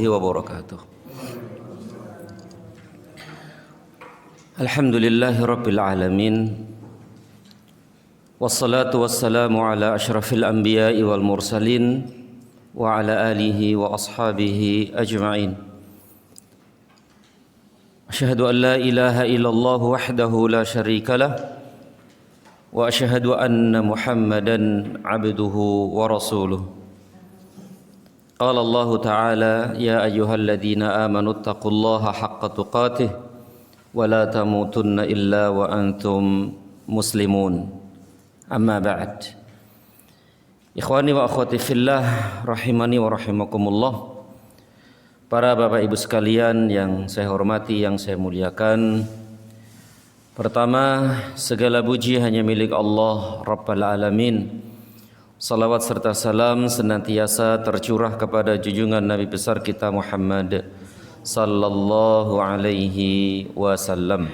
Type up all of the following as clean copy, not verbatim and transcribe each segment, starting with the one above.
wabarakatuh. Alhamdulillahi rabbil alamin. Wassalatu wassalamu ala asyrafil anbiya'i wal mursalin wa ala alihi wa ashabihi ajma'in. Asyhadu an la ilaha illallah wahdahu la syarika lah wa asyhadu anna Muhammadan abduhu wa rasuluh. Qala Allah Ta'ala ya ayyuhalladzina amanu taqullaha haqqa tuqatih wa la tamutunna illa wa antum muslimun. Amma ba'd. Ikhwani wa akhwati fillah rahimani wa rahimakumullah. Para bapak ibu sekalian yang saya hormati, yang saya muliakan. Pertama, segala puji hanya milik Allah Rabbal Alamin. Salawat serta salam senantiasa tercurah kepada junjungan Nabi besar kita Muhammad sallallahu alaihi wasallam.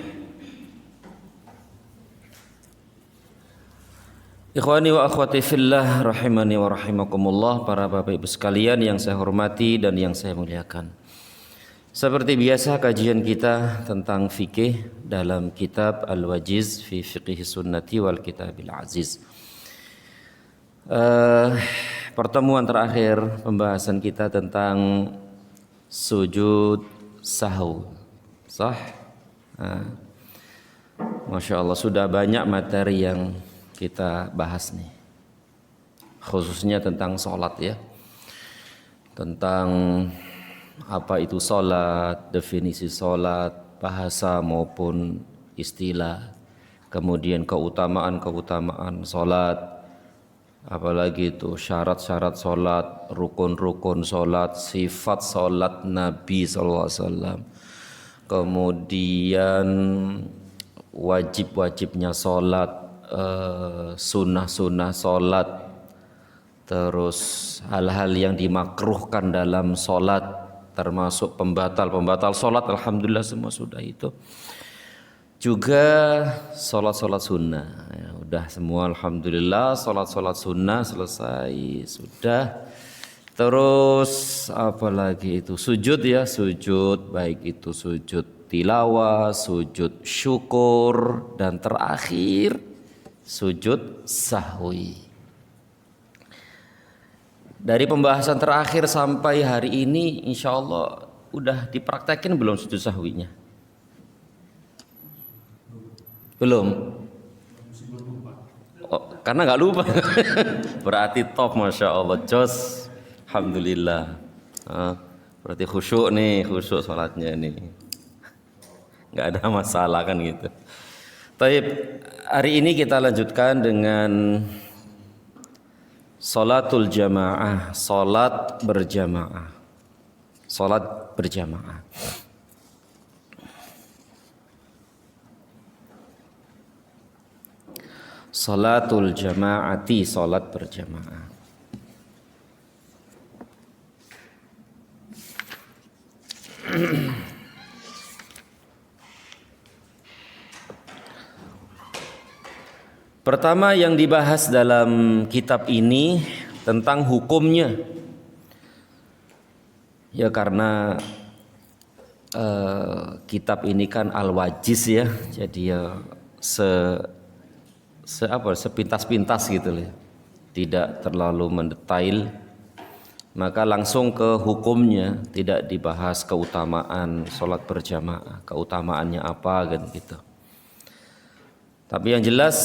Ikhwani wa akhwati fillah rahimani wa rahimakumullah, para bapak ibu sekalian yang saya hormati dan yang saya muliakan. Seperti biasa kajian kita tentang fikih dalam kitab Al-Wajiz fi Fiqhi Sunnati wal Kitabil Aziz. Pertemuan terakhir pembahasan kita tentang sujud sahwi. Sah? Masya Allah, sudah banyak materi yang kita bahas nih, khususnya tentang sholat ya, tentang apa itu sholat, definisi sholat, bahasa maupun istilah, kemudian keutamaan sholat, apalagi itu syarat-syarat sholat, rukun-rukun sholat, sifat sholat Nabi SAW, kemudian wajib-wajibnya sholat, sunnah-sunnah sholat, terus hal-hal yang dimakruhkan dalam sholat, termasuk pembatal sholat. Alhamdulillah semua sudah itu. Juga sholat sunnah ya, udah semua alhamdulillah, sholat sunnah selesai sudah. Terus apalagi itu sujud ya, sujud baik itu sujud tilawah, sujud syukur, dan terakhir sujud sahwi. Dari pembahasan terakhir sampai hari ini insya Allah udah dipraktekin belum sujud sahwinya? Belum? Oh, karena nggak lupa. Berarti top, masya Allah, jos. Alhamdulillah. Berarti khusyuk nih, khusyuk sholatnya nih. Nggak ada masalah kan gitu. Taib, hari ini kita lanjutkan dengan sholatul jamaah, sholat berjamaah. Sholat berjamaah. Salatul jamaati, salat berjamaah. Pertama yang dibahas dalam kitab ini tentang hukumnya. Ya karena kitab ini kan Al-Wajiz ya, jadi ya sepintas-pintas gitu loh, tidak terlalu mendetail, maka langsung ke hukumnya, tidak dibahas keutamaan sholat berjamaah, keutamaannya apa kan gitu. Tapi yang jelas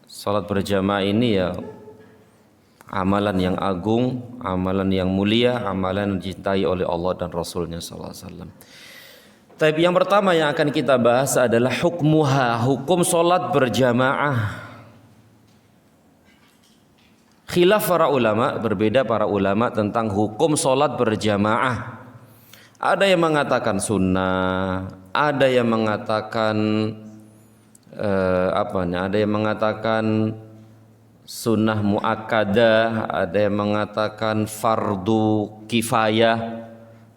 sholat berjamaah ini ya amalan yang agung, amalan yang mulia, amalan yang dicintai oleh Allah dan Rasulnya SAW. Tapi yang pertama yang akan kita bahas adalah hukmuha, hukum sholat berjamaah. Khilaf para ulama, berbeda para ulama tentang hukum sholat berjamaah. Ada yang mengatakan sunnah, ada yang mengatakan ada yang mengatakan sunnah muakkadah, ada yang mengatakan fardu kifayah.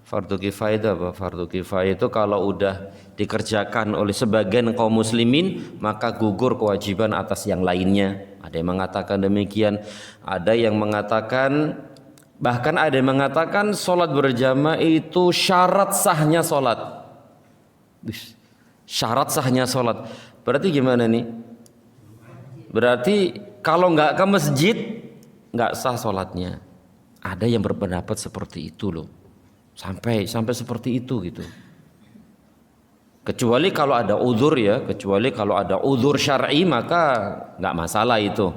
Fardu kifayah itu apa? Fardu kifayah itu kalau udah dikerjakan oleh sebagian kaum muslimin maka gugur kewajiban atas yang lainnya. Ada yang mengatakan demikian, ada yang mengatakan Bahkan ada yang mengatakan sholat berjamaah itu syarat sahnya sholat. Syarat sahnya sholat. Berarti gimana nih? Berarti kalau nggak ke masjid nggak sah sholatnya. Ada yang berpendapat seperti itu loh. Sampai seperti itu gitu. Kecuali kalau ada uzur ya, kecuali kalau ada uzur syar'i maka nggak masalah itu.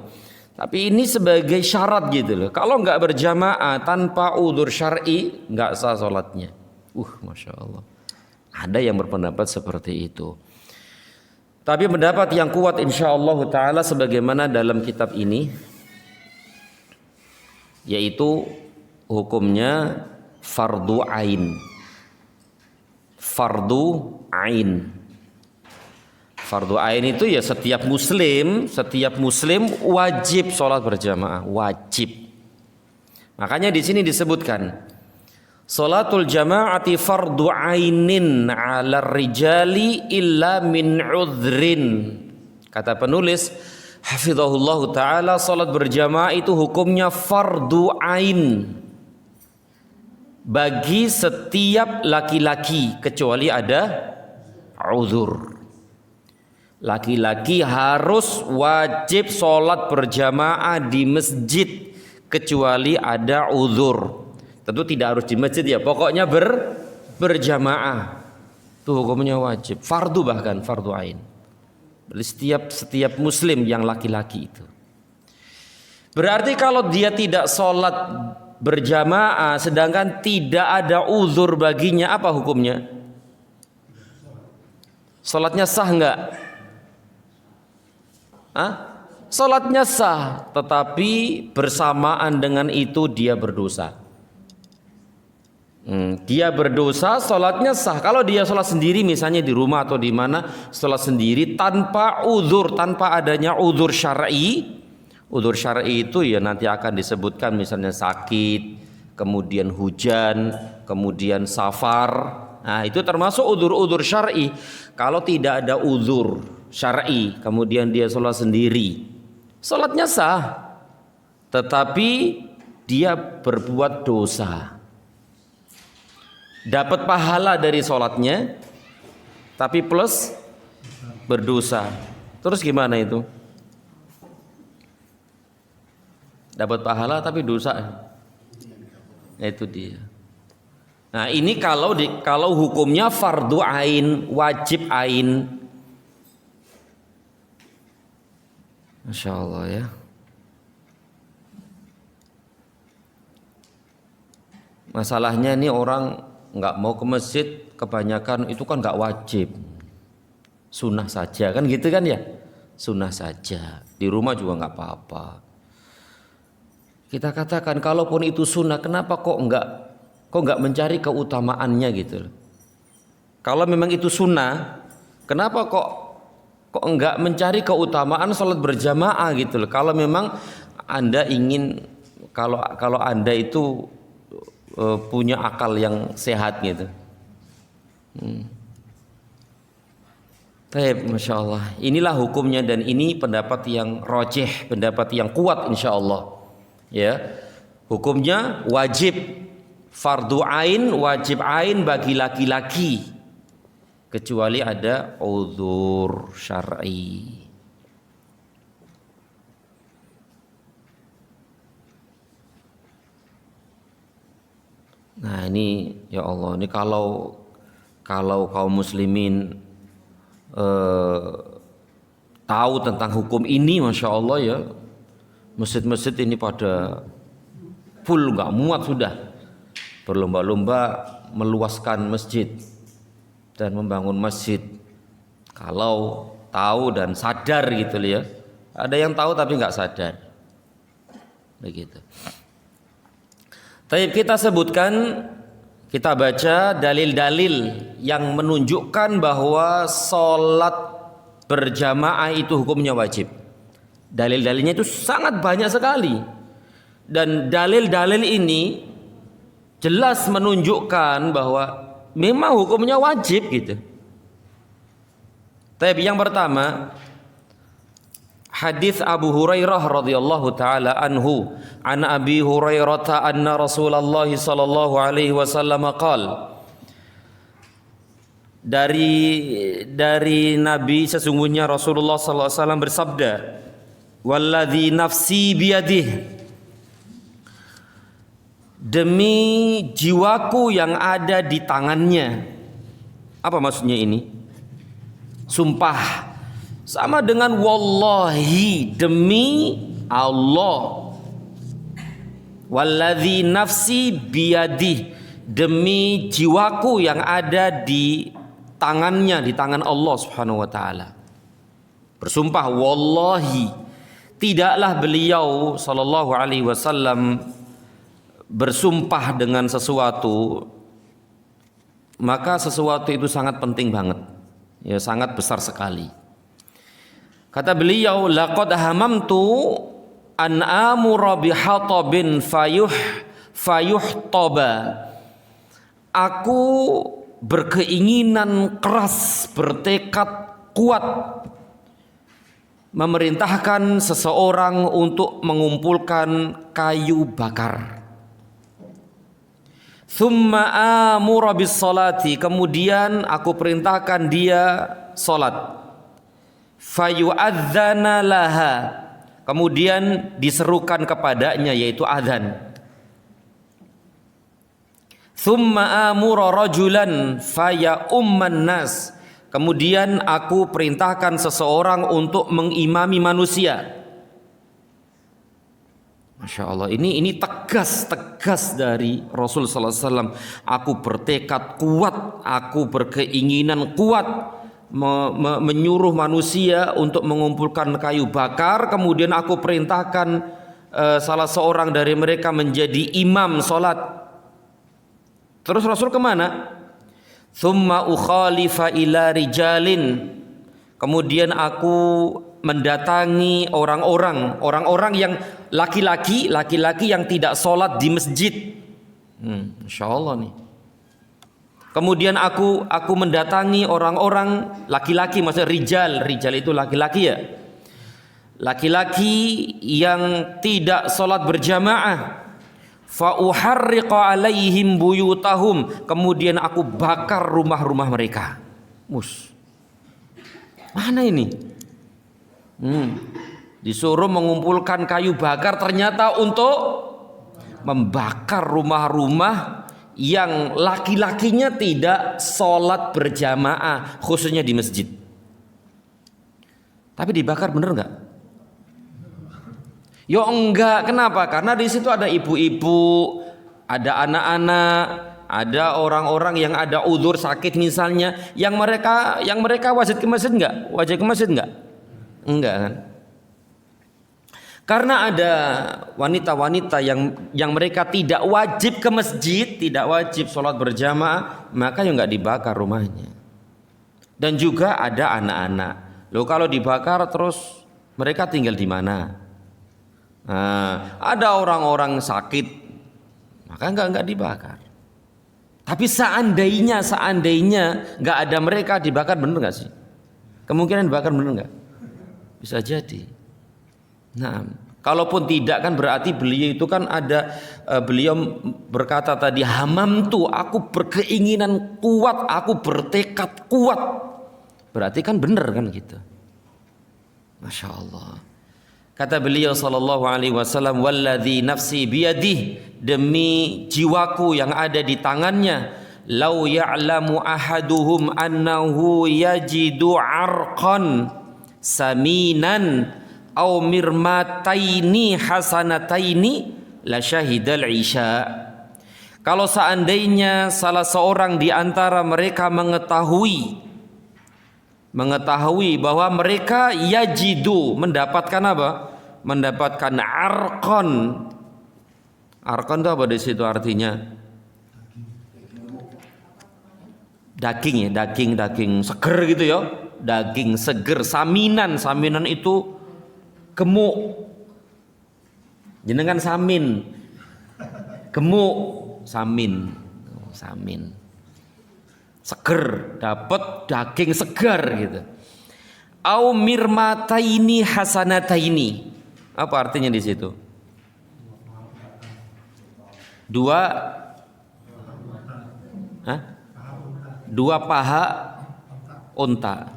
Tapi ini sebagai syarat gitu loh. Kalau nggak berjamaah tanpa uzur syar'i nggak sah sholatnya. Masya Allah. Ada yang berpendapat seperti itu. Tapi pendapat yang kuat insyaallah ta'ala sebagaimana dalam kitab ini, yaitu hukumnya fardu ain. Fardu ain. Fardu ain itu ya setiap muslim wajib sholat berjamaah, wajib. Makanya di sini disebutkan sholatul jama'ati fardu ainin 'ala rijali illa min udhrin. Kata penulis hafizahullah taala, salat berjamaah itu hukumnya fardu ain bagi setiap laki-laki kecuali ada uzur. Laki-laki harus wajib sholat berjamaah di masjid kecuali ada uzur. Tentu tidak harus di masjid ya, pokoknya berjamaah. Itu hukumnya wajib, fardu, bahkan fardu ain. Setiap muslim yang laki-laki itu. Berarti kalau dia tidak sholat berjamaah sedangkan tidak ada uzur baginya, apa hukumnya? Sholatnya sah enggak? Sholatnya sah, tetapi bersamaan dengan itu dia berdosa. Dia berdosa, sholatnya sah. Kalau dia sholat sendiri misalnya di rumah atau di mana, sholat sendiri tanpa uzur, tanpa adanya uzur syar'i. Uzur syar'i itu ya nanti akan disebutkan, misalnya sakit, kemudian hujan, kemudian safar. Nah itu termasuk uzur-uzur syar'i. Kalau tidak ada uzur syar'i, kemudian dia sholat sendiri, sholatnya sah, tetapi dia berbuat dosa. Dapat pahala dari sholatnya, tapi plus berdosa. Terus gimana itu? Dapat pahala tapi dosa. Itu dia. Nah ini kalau hukumnya fardu ain, wajib ain. Masya Allah ya. Masalahnya ini orang nggak mau ke masjid, kebanyakan itu kan nggak wajib, sunnah saja kan gitu kan ya, sunnah saja, di rumah juga nggak apa-apa. Kita katakan kalaupun itu sunnah, kenapa kok nggak mencari keutamaannya gitu? Kalau memang itu sunnah, kenapa kok nggak mencari keutamaan sholat berjamaah gitu loh? Kalau memang Anda ingin, kalau Anda itu punya akal yang sehat gitu. Baik, Masya Allah. Inilah hukumnya dan ini pendapat yang rajih, pendapat yang kuat insya Allah. Ya, hukumnya wajib fardu ain, wajib ain bagi laki-laki kecuali ada uzur syar'i. Nah ini ya Allah, ini kalau kaum muslimin tahu tentang hukum ini, Masya Allah ya, masjid-masjid ini pada full, nggak muat sudah, berlomba-lomba meluaskan masjid dan membangun masjid. Kalau tahu dan sadar gitu ya, ada yang tahu tapi nggak sadar, begitu. Tapi kita sebutkan, kita baca dalil-dalil yang menunjukkan bahwa sholat berjamaah itu hukumnya wajib. Dalil-dalilnya itu sangat banyak sekali. Dan dalil-dalil ini jelas menunjukkan bahwa memang hukumnya wajib gitu. Tapi yang pertama, Hadis Abu Hurairah radhiyallahu taala anhu, an Abi Hurairah anna Rasulullah sallallahu alaihi wasallam qala, dari Nabi sesungguhnya Rasulullah sallallahu alaihi wasallam bersabda, walladzi nafsi biyadihi, demi jiwaku yang ada di tangannya. Apa maksudnya ini? Sumpah. Sama dengan wallahi, demi Allah. Walladzi nafsi biyadihi, demi jiwaku yang ada di tangannya, di tangan Allah Subhanahu wa taala. Bersumpah wallahi, tidaklah beliau sallallahu alaihi wasallam bersumpah dengan sesuatu, maka sesuatu itu sangat penting banget, ya sangat besar sekali. Kata beliau, laqad hamamtu an amura bihatabin fayuhtaba. Aku berkeinginan keras, bertekad kuat memerintahkan seseorang untuk mengumpulkan kayu bakar. Thumma amura bis salati, kemudian aku perintahkan dia salat. Fayu'adzana laha, kemudian diserukan kepadanya yaitu azan. Thumma amura rajulan faya umman nas, kemudian aku perintahkan seseorang untuk mengimami manusia. Masya Allah, ini tegas dari Rasul sallallahu alaihi wasallam. Aku bertekad kuat, aku berkeinginan kuat menyuruh manusia untuk mengumpulkan kayu bakar, kemudian aku perintahkan salah seorang dari mereka menjadi imam salat. Terus Rasul kemana? Thumma ukhalifa ila rijalin, kemudian aku mendatangi orang-orang yang laki-laki yang tidak sholat di masjid. Insya Allah nih. Kemudian aku mendatangi orang-orang laki-laki, maksudnya rijal itu laki-laki ya, laki-laki yang tidak sholat berjamaah. Fa uharriqa alaihim buyutahum, kemudian aku bakar rumah-rumah mereka. Mana ini? Disuruh mengumpulkan kayu bakar, ternyata untuk membakar rumah-rumah yang laki-lakinya tidak sholat berjamaah, khususnya di masjid. Tapi dibakar bener nggak? Yo enggak, kenapa? Karena di situ ada ibu-ibu, ada anak-anak, ada orang-orang yang ada udzur sakit misalnya, yang mereka wajib ke masjid nggak? Wajib ke masjid nggak? Enggak kan? Karena ada wanita-wanita yang mereka tidak wajib ke masjid, tidak wajib sholat berjamaah, maka ya nggak dibakar rumahnya. Dan juga ada anak-anak. Loh, kalau dibakar terus mereka tinggal di mana? Nah, ada orang-orang sakit, maka nggak dibakar. Tapi seandainya nggak ada mereka, dibakar bener nggak sih? Kemungkinan dibakar bener nggak? Bisa jadi. Nah, kalaupun tidak kan berarti beliau itu kan ada, beliau berkata tadi, hamamtu, aku berkeinginan kuat, aku bertekad kuat. Berarti kan benar kan gitu. Masya Allah. Kata beliau sallallahu alaihi wasallam, walladzi nafsi biyadihi, demi jiwaku yang ada di tangannya, lau ya'lamu ahaduhum annahu yajidu arqan saminan au mirmataini hasanataini la syahidal isya. Kalau seandainya salah seorang di antara mereka mengetahui bahwa mereka yajidu, mendapatkan apa? Mendapatkan arkon. Arkon itu apa di situ artinya? Daging ya, daging seger gitu ya. Daging seger, saminan itu gemuk. Jenengan samin. Gemuk, samin. Seger, dapat daging segar gitu. au mirmataini hasanataini. Apa artinya di situ? Dua paha unta.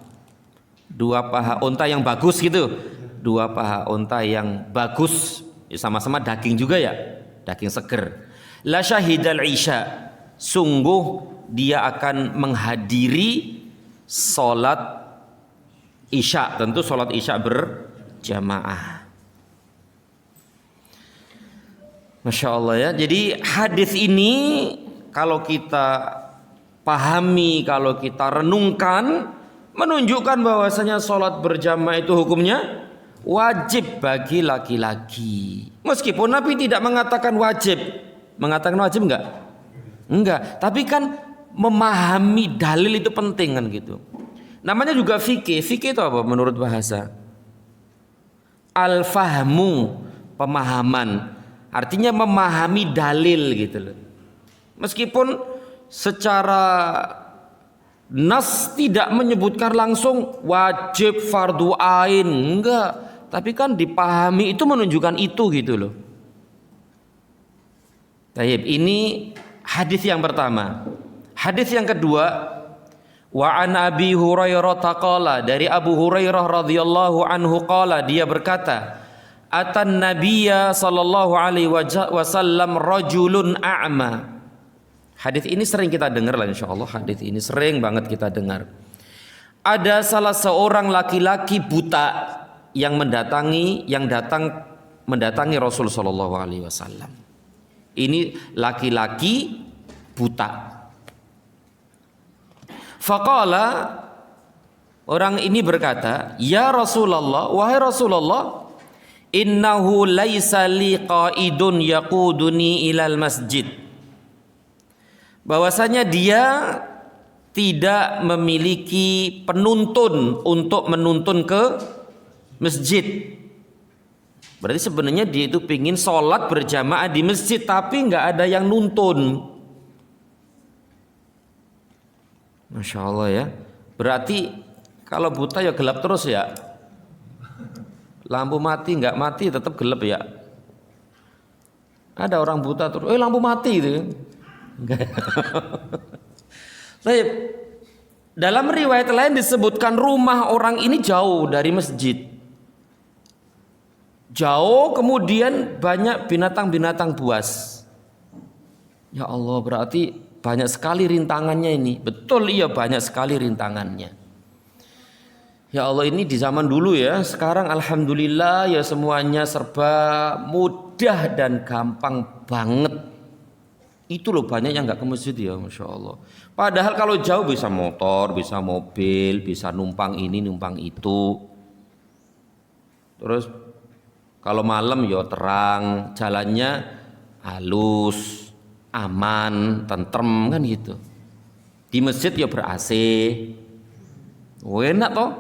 Dua paha unta yang bagus gitu. Dua paha unta yang bagus, sama-sama daging juga ya, daging seger. La syahidal isya, sungguh dia akan menghadiri salat isya, tentu salat isya berjamaah. Masya Allah ya. Jadi hadis ini kalau kita pahami, kalau kita renungkan, menunjukkan bahwasanya salat berjamaah itu hukumnya wajib bagi laki-laki. Meskipun Nabi tidak mengatakan wajib. Mengatakan wajib enggak? Enggak. Tapi kan memahami dalil itu penting kan gitu. Namanya juga fikih. Fikih itu apa menurut bahasa? Al-fahmu, pemahaman. Artinya memahami dalil gitu loh. Meskipun secara nas tidak menyebutkan langsung wajib fardu ain, enggak. Tapi kan dipahami itu menunjukkan itu gitu loh. Baik, ini hadis yang pertama. Hadis yang kedua, wa an Abi Hurairah taqala, dari Abu Hurairah radhiyallahu anhu qala, dia berkata, atan nabiyya sallallahu alaihi wasallam rajulun a'ma. Hadis ini sering kita dengar lah insyaallah. Hadis ini sering banget kita dengar. Ada salah seorang laki-laki buta yang mendatangi Rasul sallallahu alaihi wasallam. Ini laki-laki buta. Faqala, orang ini berkata, "Ya Rasulullah, wahai Rasulullah, innahu laisa li qaidun yaquduni ilal masjid." Bahwasanya dia tidak memiliki penuntun untuk menuntun ke masjid. Berarti sebenarnya dia itu pingin sholat berjamaah di masjid, tapi nggak ada yang nuntun. Masya Allah ya. Berarti kalau buta ya gelap terus ya. Lampu mati nggak mati tetap gelap ya. Ada orang buta terus, lampu mati itu. Baik. Dalam riwayat lain disebutkan rumah orang ini jauh dari masjid. Jauh, kemudian banyak binatang-binatang buas. Ya Allah, berarti banyak sekali rintangannya ini. Betul, iya, banyak sekali rintangannya. Ya Allah, ini di zaman dulu ya. Sekarang alhamdulillah ya semuanya serba mudah dan gampang banget. Itu loh banyak yang nggak ke masjid ya, Masya Allah. Padahal kalau jauh bisa motor, bisa mobil, bisa numpang ini, numpang itu. Terus kalau malam ya terang, jalannya halus, aman, tentrem kan gitu. Di masjid ya ber-AC. Enak toh?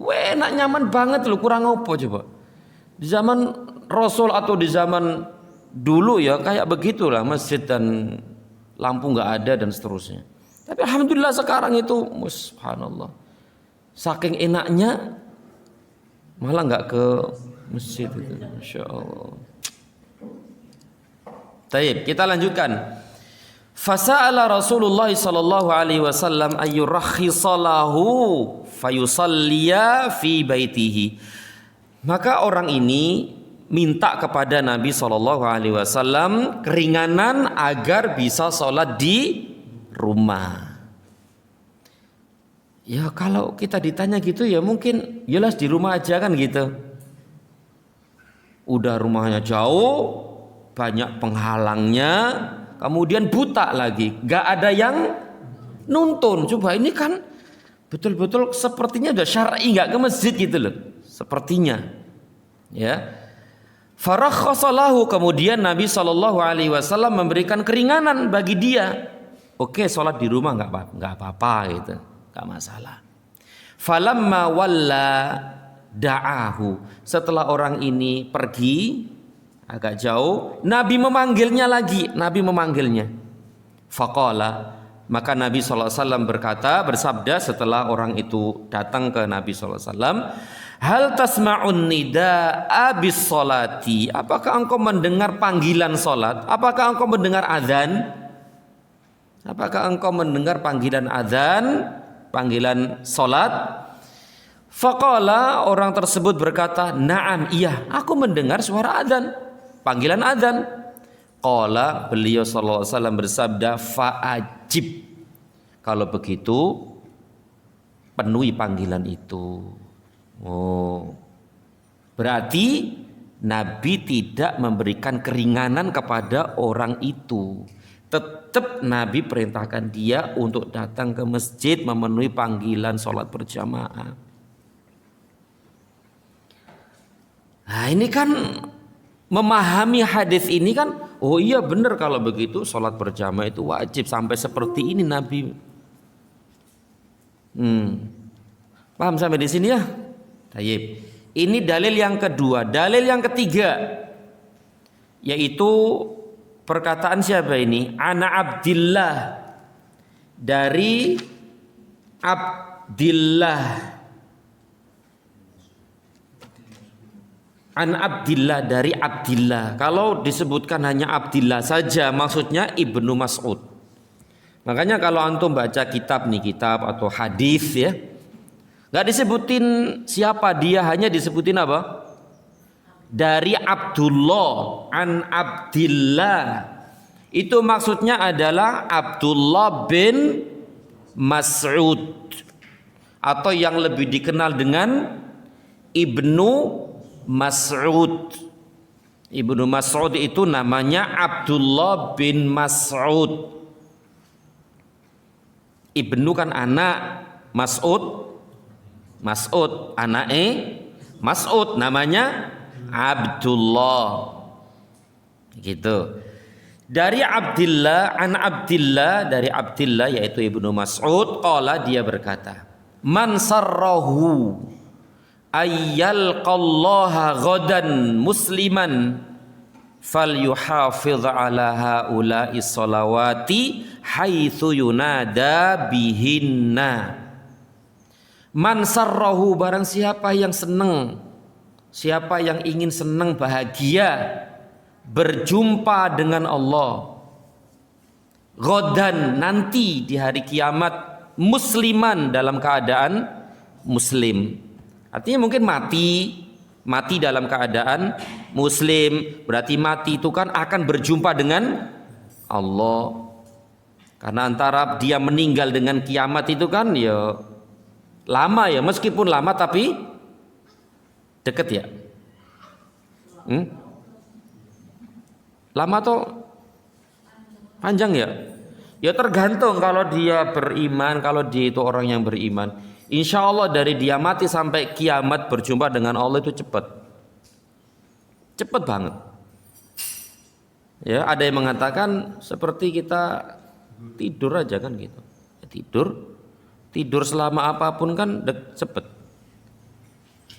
Enak, nyaman banget loh, kurang apa coba. Di zaman Rasul atau di zaman dulu ya kayak begitulah, masjid dan lampu nggak ada dan seterusnya. Tapi alhamdulillah sekarang itu, subhanallah, saking enaknya malah nggak ke masjid itu, Masya Allah. Taib, kita lanjutkan. Fasa'ala Rasulullah sallallahu alaihi wasallam ayyurakhisa lahu fayusalliya fi baitihi. Maka orang ini minta kepada Nabi sallallahu alaihi wasallam keringanan agar bisa sholat di rumah. Ya kalau kita ditanya gitu ya mungkin jelas di rumah aja kan gitu. Udah rumahnya jauh, banyak penghalangnya, kemudian buta lagi, gak ada yang nuntun. Coba ini kan betul-betul sepertinya udah syar'i, gak ke masjid gitu loh, sepertinya. Ya, farakhasalahu, kemudian Nabi SAW memberikan keringanan bagi dia. Oke, sholat di rumah nggak apa-apa gitu, nggak masalah. Falamma walla da'ahu, setelah orang ini pergi agak jauh, Nabi memanggilnya lagi. Faqala, Maka Nabi SAW bersabda setelah orang itu datang ke Nabi SAW, hal tasma'un nida abis solati, apakah engkau mendengar panggilan solat? Apakah engkau mendengar azan? Apakah engkau mendengar panggilan azan, panggilan solat? Faqala, orang tersebut berkata, na'am, iya, aku mendengar suara azan, panggilan azan. Qala, beliau sallallahu alaihi wasallam bersabda, fa'ajib, kalau begitu penuhi panggilan itu. Oh, berarti Nabi tidak memberikan keringanan kepada orang itu. Tetap Nabi perintahkan dia untuk datang ke masjid memenuhi panggilan sholat berjamaah. Nah, ini kan memahami hadis ini kan, oh iya benar kalau begitu sholat berjamaah itu wajib, sampai seperti ini Nabi. Paham sampai di sini ya? Tayyib. Ini dalil yang kedua. Dalil yang ketiga, yaitu perkataan siapa ini? Ana Abdillah, dari Abdillah. An Abdillah, dari Abdillah. Kalau disebutkan hanya Abdillah saja, maksudnya Ibnu Mas'ud. Makanya kalau antum baca kitab atau hadis ya, nggak disebutin siapa dia, hanya disebutin apa? Dari Abdullah, an Abdillah. Itu maksudnya adalah Abdullah bin Mas'ud, atau yang lebih dikenal dengan Ibnu Mas'ud. Ibnu Mas'ud itu namanya Abdullah bin Mas'ud. Ibnu kan anak, Mas'ud anake Mas'ud, namanya Abdullah. Gitu. Dari Abdillah, an Abdillah, dari Abdillah yaitu Ibnu Mas'ud, qala, dia berkata, man sarrahu ayyalqallaha ghadan musliman falyuhafidh ala haula'i sholawati haitsu yunada bihinna. Man sarrahu, barang siapa yang senang, siapa yang ingin senang bahagia berjumpa dengan Allah ghadan, nanti di hari kiamat, musliman, dalam keadaan muslim. Artinya mungkin mati dalam keadaan muslim, berarti mati itu kan akan berjumpa dengan Allah. Karena antara dia meninggal dengan kiamat itu kan ya lama ya, meskipun lama tapi deket ya. Lama atau panjang ya? Ya tergantung, kalau dia beriman, kalau dia itu orang yang beriman, insya Allah dari dia mati sampai kiamat berjumpa dengan Allah itu cepat banget. Ya, ada yang mengatakan seperti kita tidur aja kan gitu. Tidur selama apapun kan cepet.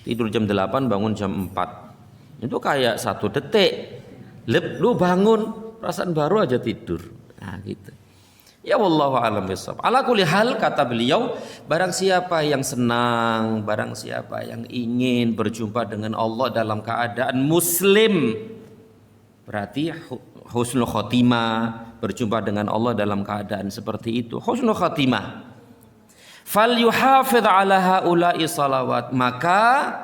Tidur jam 8 bangun jam 4. Itu kayak 1 detik. Lu bangun, perasaan baru aja tidur. Nah, gitu. Ya wallahu a'lam bishawab. Ala kulli hal, kata beliau, barang siapa yang senang, barang siapa yang ingin berjumpa dengan Allah dalam keadaan muslim, berarti husnul khotimah, berjumpa dengan Allah dalam keadaan seperti itu, husnul khotimah. Fal yuhafidh ala haula'i salawat, maka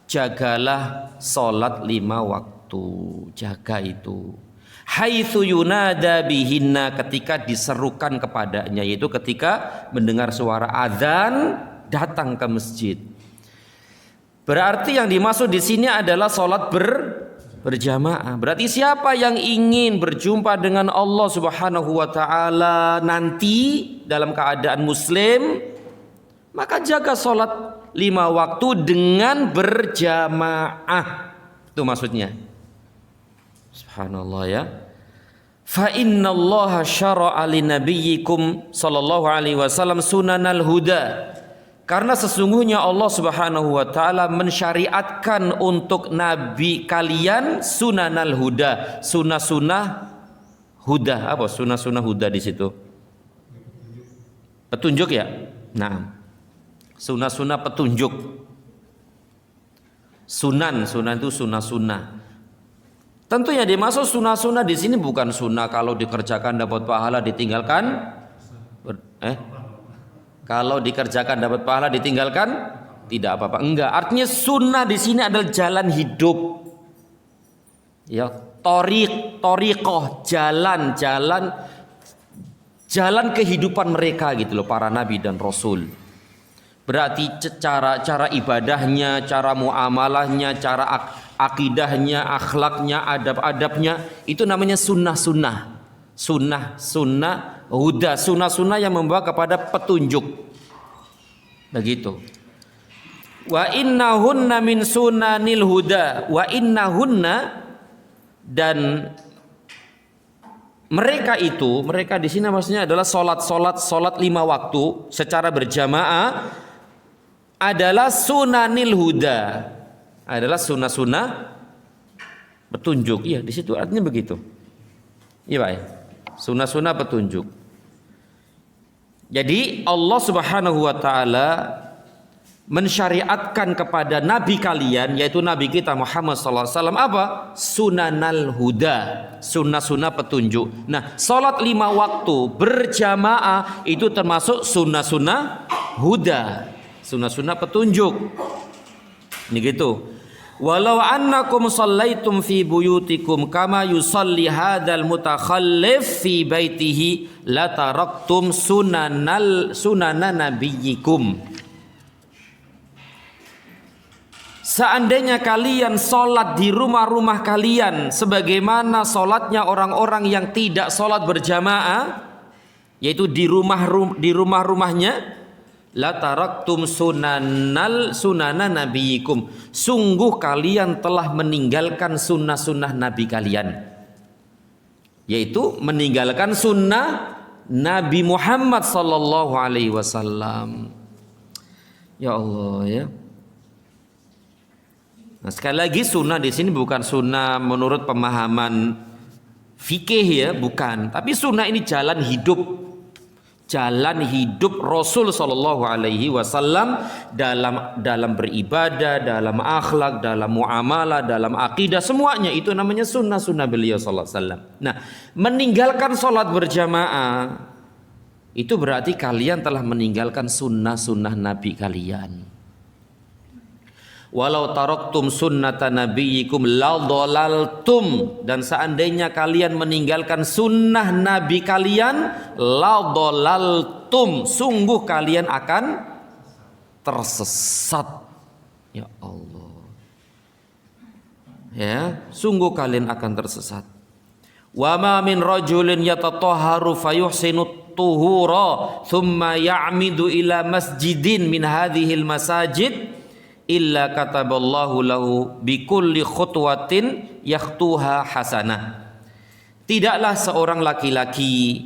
jagalah salat 5 waktu, jaga itu. Haitsu yunada bihinna, ketika diserukan kepadanya, yaitu ketika mendengar suara azan datang ke masjid. Berarti yang dimaksud di sini adalah salat berjamaah. Berarti siapa yang ingin berjumpa dengan Allah Subhanahu wa taala nanti dalam keadaan muslim, maka jaga salat 5 waktu dengan berjamaah. Itu maksudnya. Subhanallah ya. Fa innallaha syara'a li nabiyyikum sallallahu alaihi wasallam sunanal huda. Karena sesungguhnya Allah Subhanahu wa taala mensyariatkan untuk nabi kalian sunanal huda, sunah-sunah huda. Apa sunah-sunah huda di situ? Petunjuk ya. Nah, sunnah-sunnah petunjuk. Sunan itu sunnah-sunnah. Tentu yang dimaksud sunnah-sunnah di sini bukan sunnah kalau dikerjakan dapat pahala, ditinggalkan kalau dikerjakan dapat pahala, ditinggalkan tidak apa-apa. Enggak. Artinya sunnah di sini adalah jalan hidup. Ya, thoriqoh, jalan kehidupan mereka gitu loh, para nabi dan rasul. Berarti cara ibadahnya, cara muamalahnya, cara akidahnya, akhlaknya, adab-adabnya, itu namanya sunnah-sunnah. Sunnah huda, sunnah yang membawa kepada petunjuk. Begitu. Wa innahunna min sunanil huda. Wa innahunna, dan mereka di sini maksudnya adalah salat 5 waktu secara berjamaah adalah sunanil huda, adalah sunnah petunjuk. Iya, di situ artinya begitu. Iya, Pak. Sunnah petunjuk. Jadi Allah Subhanahu wa taala mensyariatkan kepada nabi kalian, yaitu nabi kita Muhammad sallallahu alaihi wasallam, apa? Sunanal huda, sunnah petunjuk. Nah, salat 5 waktu berjamaah itu termasuk sunnah huda, sunnah petunjuk. Ini gitu. Walau annakum shallaitum fi buyutikum kama yusalli hadzal mutakhallif fi baitihi la taraktum sunana nabiyyikum. Seandainya kalian sholat di rumah-rumah kalian sebagaimana sholatnya orang-orang yang tidak sholat berjamaah, yaitu di rumah-rumahnya, la taraktum sunana nabiyikum, sungguh kalian telah meninggalkan sunnah nabi kalian, yaitu meninggalkan sunnah Nabi Muhammad sallallahu alaihi wasallam. Ya Allah ya. Nah, sekali lagi sunnah di sini bukan sunnah menurut pemahaman fikih ya, bukan. Tapi sunnah ini jalan hidup Rasul Shallallahu Alaihi Wasallam dalam beribadah, dalam akhlak, dalam muamalah, dalam akidah, semuanya itu namanya sunnah beliau Shallallahu Alaihi Wasallam. Nah, meninggalkan sholat berjamaah itu berarti kalian telah meninggalkan sunnah Nabi kalian. Walau taraktum sunnata nabiyyikum la dhalaltum, dan seandainya kalian meninggalkan sunnah nabi kalian, la dhalaltum, sungguh kalian akan tersesat. Ya Allah. Ya, sungguh kalian akan tersesat. Wa ma min rajulin yatatahharu fayuhsinu tuhura thumma ya'midu ila masjidin min hadhil masajid illa kataballahu lahu bikulli khutwatin yakhtuha hasanah. Tidaklah seorang laki-laki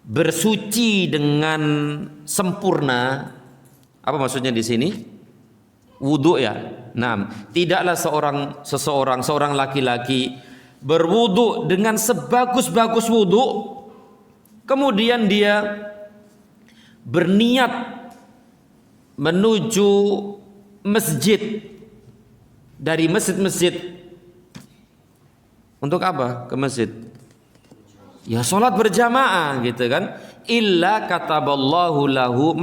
bersuci dengan sempurna. Apa maksudnya di sini? Wudu ya. Nah, tidaklah seorang laki-laki berwudu dengan sebagus-bagus wudu, kemudian dia berniat menuju masjid, dari masjid untuk apa? Ke masjid. Ya sholat berjamaah gitu kan. Illa kataballahu lahu,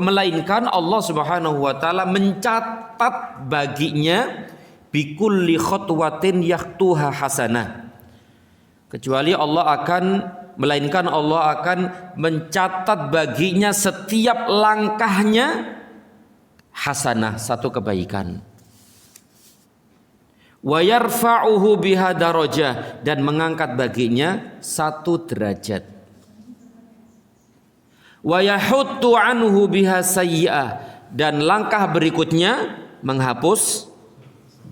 melainkan Allah Subhanahu wa taala mencatat baginya bikulli khutwatin yakhtuha hasanah. Melainkan Allah akan mencatat baginya setiap langkahnya hasanah, satu kebaikan. Wa yarfa'uhu biha darajah, dan mengangkat baginya 1 derajat. Wa yahuttu anhu biha sayyi'ah, dan langkah berikutnya menghapus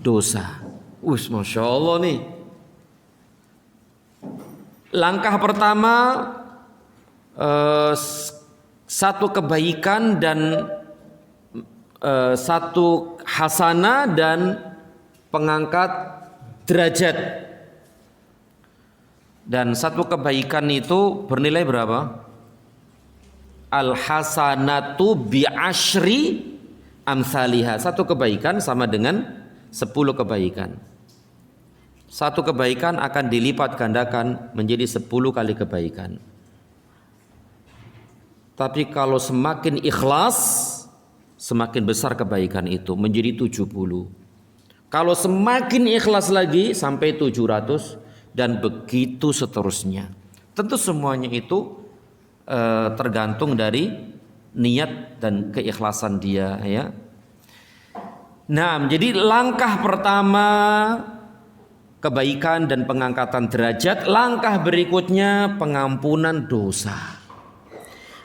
dosa. Masya Allah nih. Langkah pertama 1 kebaikan dan 1 hasanah dan pengangkat derajat. Dan 1 kebaikan itu bernilai berapa? al hasanatu bi asyri amsalihha. Satu kebaikan sama dengan 10 kebaikan. Satu kebaikan akan dilipat gandakan menjadi 10 kali kebaikan. Tapi kalau semakin ikhlas, semakin besar kebaikan itu menjadi 70. Kalau semakin ikhlas lagi sampai 700 dan begitu seterusnya. Tentu semuanya itu tergantung dari niat dan keikhlasan dia, ya. Nah, jadi langkah pertama kebaikan dan pengangkatan derajat, langkah berikutnya pengampunan dosa.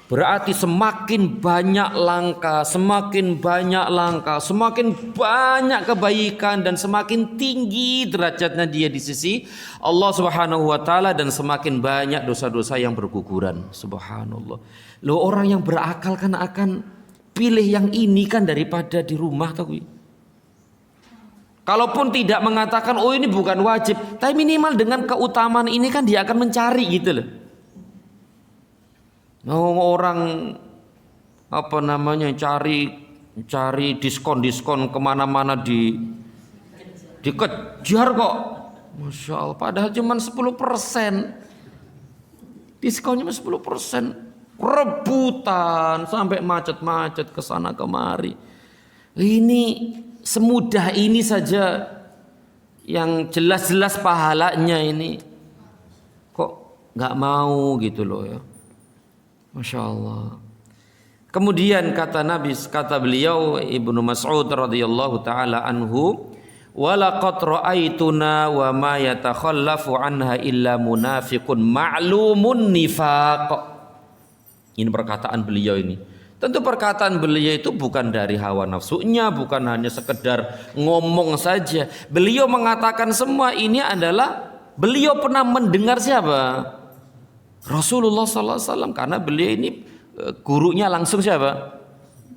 Berarti semakin banyak langkah, semakin banyak kebaikan dan semakin tinggi derajatnya dia di sisi Allah Subhanahu wa taala dan semakin banyak dosa-dosa yang berguguran. Subhanallah. Loh, orang yang berakal kan akan pilih yang ini kan daripada di rumah tahu. Kalaupun tidak mengatakan oh ini bukan wajib, tapi minimal dengan keutamaan ini kan dia akan mencari gitu loh. Orang cari diskon kemana-mana dikejar kok, Masya Allah. Padahal cuma 10%, diskonnya 10%, rebutan sampai macet-macet ke sana kemari. Ini semudah ini saja yang jelas-jelas pahalanya ini kok nggak mau gitu loh ya. Masya Allah. Kemudian kata beliau Ibnu Mas'ud radhiyallahu taala anhu, walaqad ra'aituna wa ma yatakhallafu anha illa munafiqun ma'lumun nifaq. Ini perkataan beliau ini. Tentu perkataan beliau itu bukan dari hawa nafsunya, bukan hanya sekedar ngomong saja. Beliau mengatakan semua ini adalah beliau pernah mendengar siapa? Rasulullah sallallahu alaihi wasallam, karena beliau ini gurunya langsung siapa?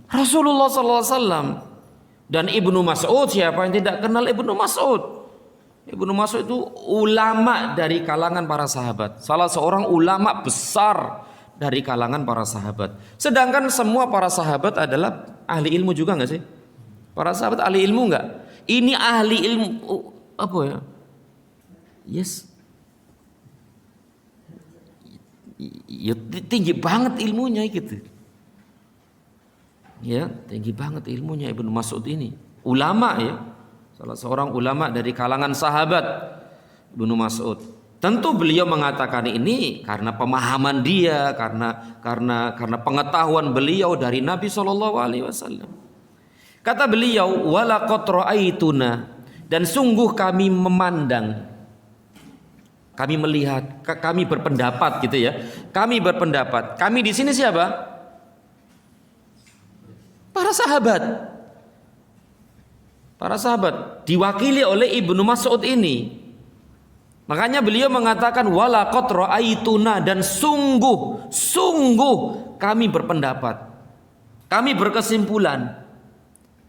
Rasulullah sallallahu alaihi wasallam. Dan Ibnu Mas'ud, siapa yang tidak kenal Ibnu Mas'ud? Ibnu Mas'ud itu ulama dari kalangan para sahabat, salah seorang ulama besar dari kalangan para sahabat. Sedangkan semua para sahabat adalah ahli ilmu juga nggak sih? Para sahabat ahli ilmu nggak? Ini ahli ilmu apa ya? Yes. Ya, tinggi banget ilmunya gitu. Ya, tinggi banget ilmunya Ibnu Mas'ud ini. Ulama ya. Salah seorang ulama dari kalangan sahabat Ibnu Mas'ud. Tentu beliau mengatakan ini karena pemahaman dia, karena pengetahuan beliau dari Nabi SAW. Kata beliau, walaqad ra'aituna, dan sungguh kami memandang, kami melihat, kami berpendapat gitu ya. Kami berpendapat. Kami di sini siapa? Para sahabat. Para sahabat diwakili oleh Ibnu Mas'ud ini. Makanya beliau mengatakan walaqad ra'aituna, dan sungguh kami berpendapat. Kami berkesimpulan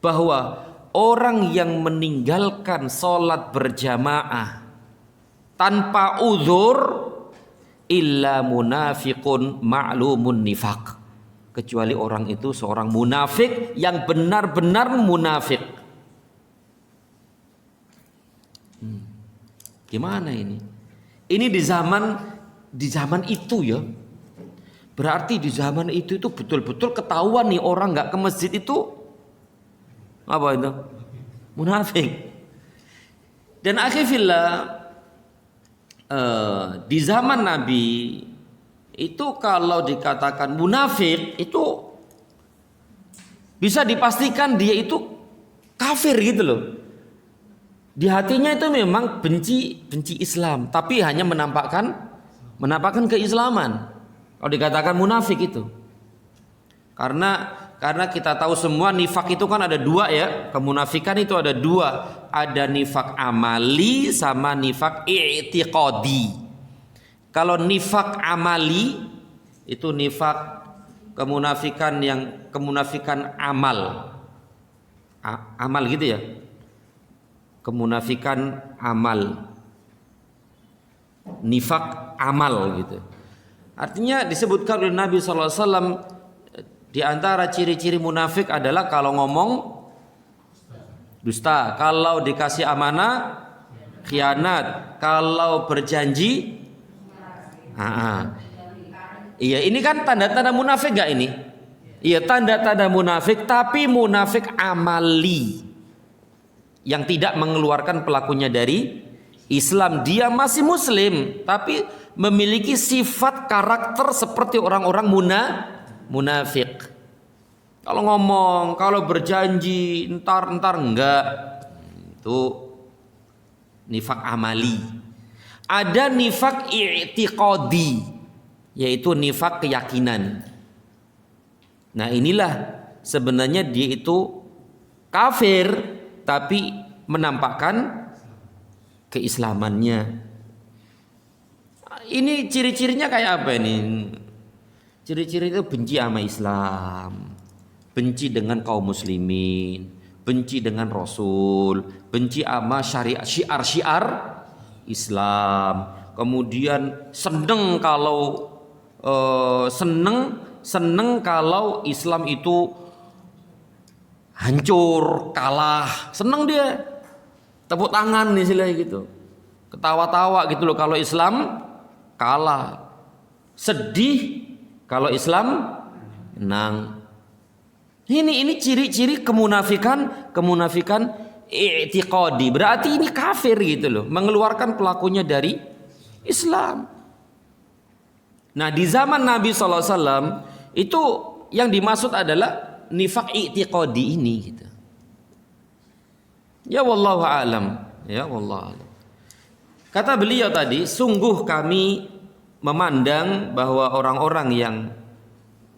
bahwa orang yang meninggalkan sholat berjamaah tanpa uzur illa munafiqun ma'lumun nifaq, kecuali orang itu seorang munafik yang benar-benar munafik. Gimana ini? Ini di zaman itu ya. Berarti di zaman itu betul-betul ketahuan nih orang nggak ke masjid itu apa itu? Munafik. Dan akhirnya di zaman Nabi itu kalau dikatakan munafik itu bisa dipastikan dia itu kafir gitu loh. Di hatinya itu memang benci Islam, tapi hanya menampakkan keislaman. Kalau dikatakan munafik itu, karena kita tahu semua nifak itu kan ada dua ya, kemunafikan itu ada dua, ada nifak amali sama nifak i'tiqadi. Kalau nifak amali itu nifak kemunafikan amal, amal gitu ya, kemunafikan amal, nifak amal gitu. Artinya disebutkan oleh Nabi SAW Di antara ciri-ciri munafik adalah kalau ngomong dusta, kalau dikasih amanah khianat, kalau berjanji iya, ini kan tanda-tanda munafik gak ini? Iya, tanda-tanda munafik, tapi munafik amali yang tidak mengeluarkan pelakunya dari Islam. Dia masih muslim tapi memiliki sifat karakter seperti orang-orang munafik. Kalau ngomong, kalau berjanji, entar enggak. Itu nifak amali. Ada nifak i'tiqadi, yaitu nifak keyakinan. Nah, inilah sebenarnya dia itu kafir tapi menampakkan keislamannya. Ini ciri-cirinya kayak apa ini? Ciri-ciri itu benci sama Islam, benci dengan kaum muslimin, benci dengan Rasul, benci sama syariat, syiar-syiar Islam. Kemudian seneng kalau seneng kalau Islam itu hancur, kalah, seneng dia. Tepuk tangan istilahnya gitu. Ketawa-tawa gitu loh kalau Islam kalah. Sedih kalau Islam menang. Ini ciri-ciri kemunafikan i'tiqadi. Berarti ini kafir gitu loh, mengeluarkan pelakunya dari Islam. Nah, di zaman Nabi SAW itu yang dimaksud adalah nifak i'tiqadi ini gitu. Ya wallahu alam. Ya wallahu alam. Kata beliau tadi, sungguh kami memandang bahwa orang-orang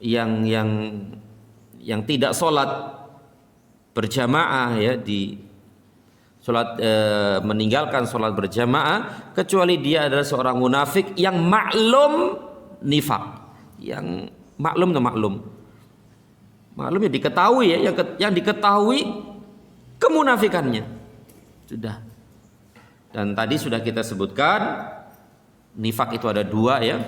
yang tidak sholat berjamaah ya, di sholat meninggalkan sholat berjamaah, kecuali dia adalah seorang munafik yang maklum nifak, yang maklum ya diketahui ya, yang diketahui kemunafikannya sudah. Dan tadi sudah kita sebutkan nifak itu ada dua ya,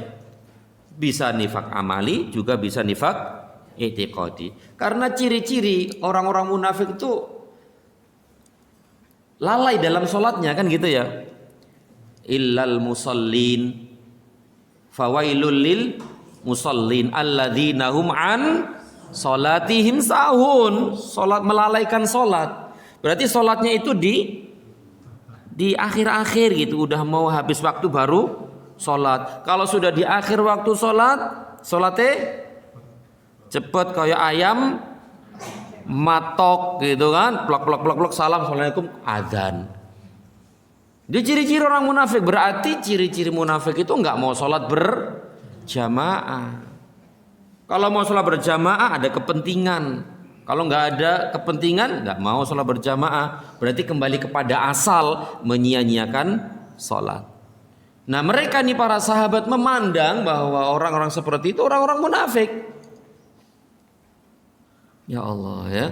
bisa nifak amali juga bisa nifak i'tiqadi. Karena ciri-ciri orang-orang munafik itu lalai dalam sholatnya kan gitu ya. Illal musallin fawailul lil musallin alladzina hum an sholatihim sahun. Sholat, melalaikan sholat. Berarti sholatnya itu di akhir-akhir gitu, udah mau habis waktu baru sholat. Kalau sudah di akhir waktu sholatnya cepet kayak ayam matok gitu kan, plok salam assalamualaikum adzan. Dia ciri-ciri orang munafik. Berarti ciri-ciri munafik itu nggak mau sholat berjamaah. Kalau mau sholat berjamaah ada kepentingan. Kalau nggak ada kepentingan nggak mau sholat berjamaah. Berarti kembali kepada asal, menyia-nyiakan sholat. Nah, mereka nih para sahabat memandang bahwa orang-orang seperti itu orang-orang munafik. Ya Allah ya.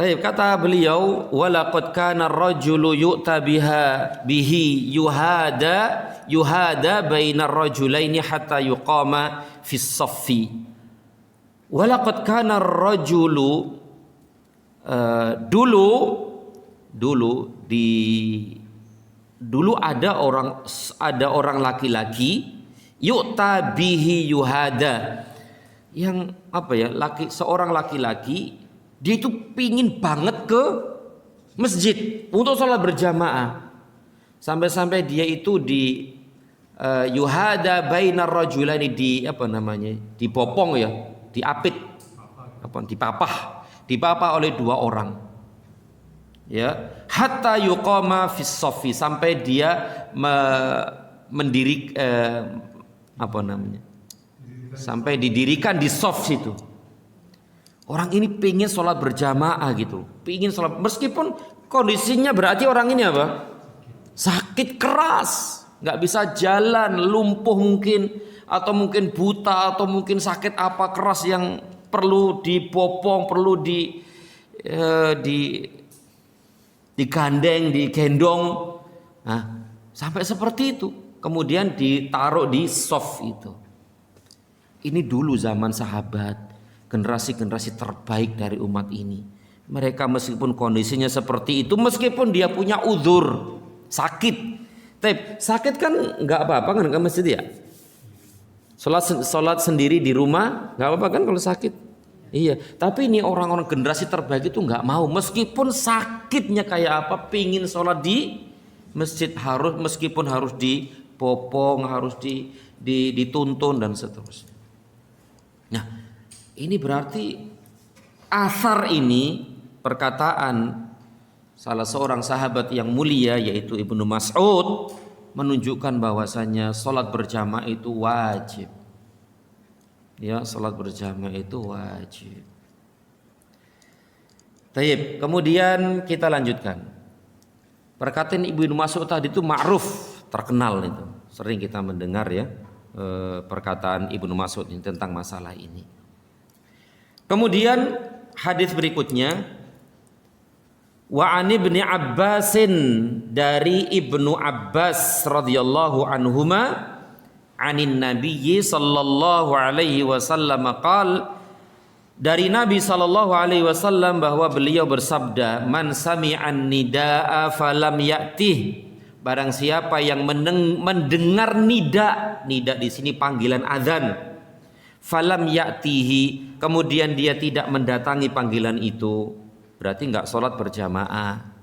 Baik, kata beliau, walaqad kana ar-rajulu yu'ta bihi yuhada bainar rajulaini hatta yuqama fis saffi. Walaqad kana ar-rajulu dulu ada orang laki-laki yu'ta bihi yuhada, yang seorang laki-laki dia itu pingin banget ke masjid untuk sholat berjamaah, sampai-sampai dia itu di yuhada bainar rajulaini, dipopong ya, diapit, dipapah oleh dua orang ya, hatta yuqama fis saffi, sampai dia sampai didirikan di shaf situ. Orang ini pengen sholat berjamaah gitu, pengen sholat meskipun kondisinya berarti orang ini apa? Sakit keras, nggak bisa jalan, lumpuh mungkin, atau mungkin buta, atau mungkin sakit apa keras yang perlu dipopong, perlu digandeng, digendong. Nah, sampai seperti itu, kemudian ditaruh di shaf itu. Ini dulu zaman sahabat. generasi-generasi terbaik dari umat ini. Mereka meskipun kondisinya seperti itu, meskipun dia punya uzur, sakit. Tapi sakit kan nggak apa-apa kan ke masjid ya. Sholat sendiri di rumah nggak apa-apa kan kalau sakit. Iya, tapi ini orang-orang generasi terbaik itu nggak mau, meskipun sakitnya kayak apa, pingin sholat di masjid, harus meskipun harus dipopong, harus dituntun dan seterusnya. Nah, ini berarti asar ini, perkataan salah seorang sahabat yang mulia yaitu Ibnu Mas'ud, menunjukkan bahwasanya sholat berjamaah itu wajib. Ya, sholat berjamaah itu wajib. Taib. Kemudian kita lanjutkan. Perkataan Ibnu Mas'ud tadi itu ma'ruf, terkenal itu. Sering kita mendengar ya perkataan Ibnu Mas'ud ini tentang masalah ini. Kemudian hadis berikutnya, wa an ibni Abbasin, dari Ibnu Abbas radhiyallahu anhuma, anin nabiyyi sallallahu alaihi wasallam qal, dari Nabi sallallahu alaihi wasallam bahwa beliau bersabda, man sami'an nidaa falam ya'tih, barang siapa yang mendengar nida di sini panggilan azan, falam ya'tihi, kemudian dia tidak mendatangi panggilan itu, berarti enggak sholat berjamaah.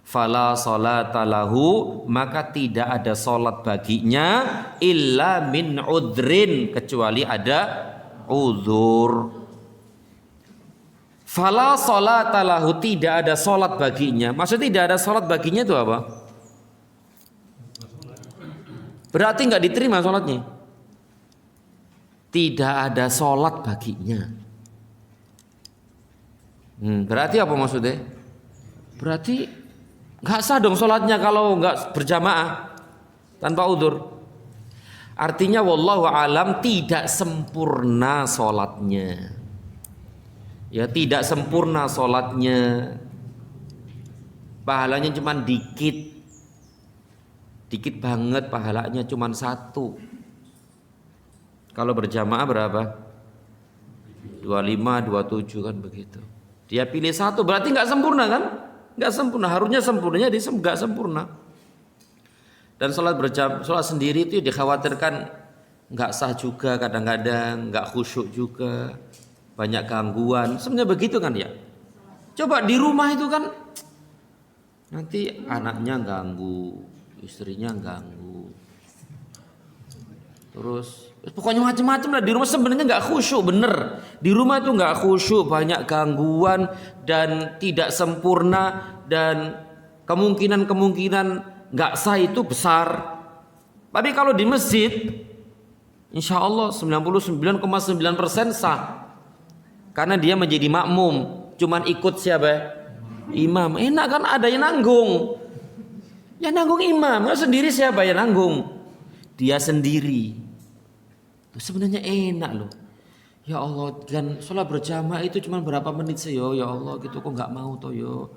Fala sholata lahu, maka tidak ada sholat baginya, illa min udhrin, kecuali ada uzur. Fala sholata lahu, tidak ada sholat baginya. Maksudnya tidak ada sholat baginya itu apa? Berarti nggak diterima sholatnya. Tidak ada sholat baginya. Berarti apa maksudnya? Berarti nggak sah dong sholatnya kalau nggak berjamaah tanpa udzur. Artinya wallahu alam tidak sempurna sholatnya. Ya, tidak sempurna sholatnya. Pahalanya cuma dikit banget, pahalanya cuma 1. Kalau berjamaah berapa? 25, 27 kan begitu. Dia pilih 1, berarti nggak sempurna kan? Nggak sempurna, harusnya sempurnanya dia nggak sempurna. Dan sholat sendiri itu dikhawatirkan nggak sah juga, kadang-kadang nggak khusyuk juga, banyak gangguan. Sebenarnya begitu kan ya. Coba di rumah itu kan nanti anaknya ganggu, istrinya ganggu, terus pokoknya macam-macam lah di rumah. Sebenarnya nggak khusyuk, bener. Di rumah itu nggak khusyuk, banyak gangguan dan tidak sempurna, dan kemungkinan nggak sah itu besar. Tapi kalau di masjid, insya Allah 99,9% sah, karena dia menjadi makmum, cuman ikut siapa? Imam. Enak kan, ada yang nanggung. Yang nanggung imam, sendiri siapa yang nanggung? Dia sendiri. Sebenarnya enak loh. Ya Allah, kan sholat berjamaah itu cuma berapa menit sih yo, ya Allah gitu, kok nggak mau toh yo.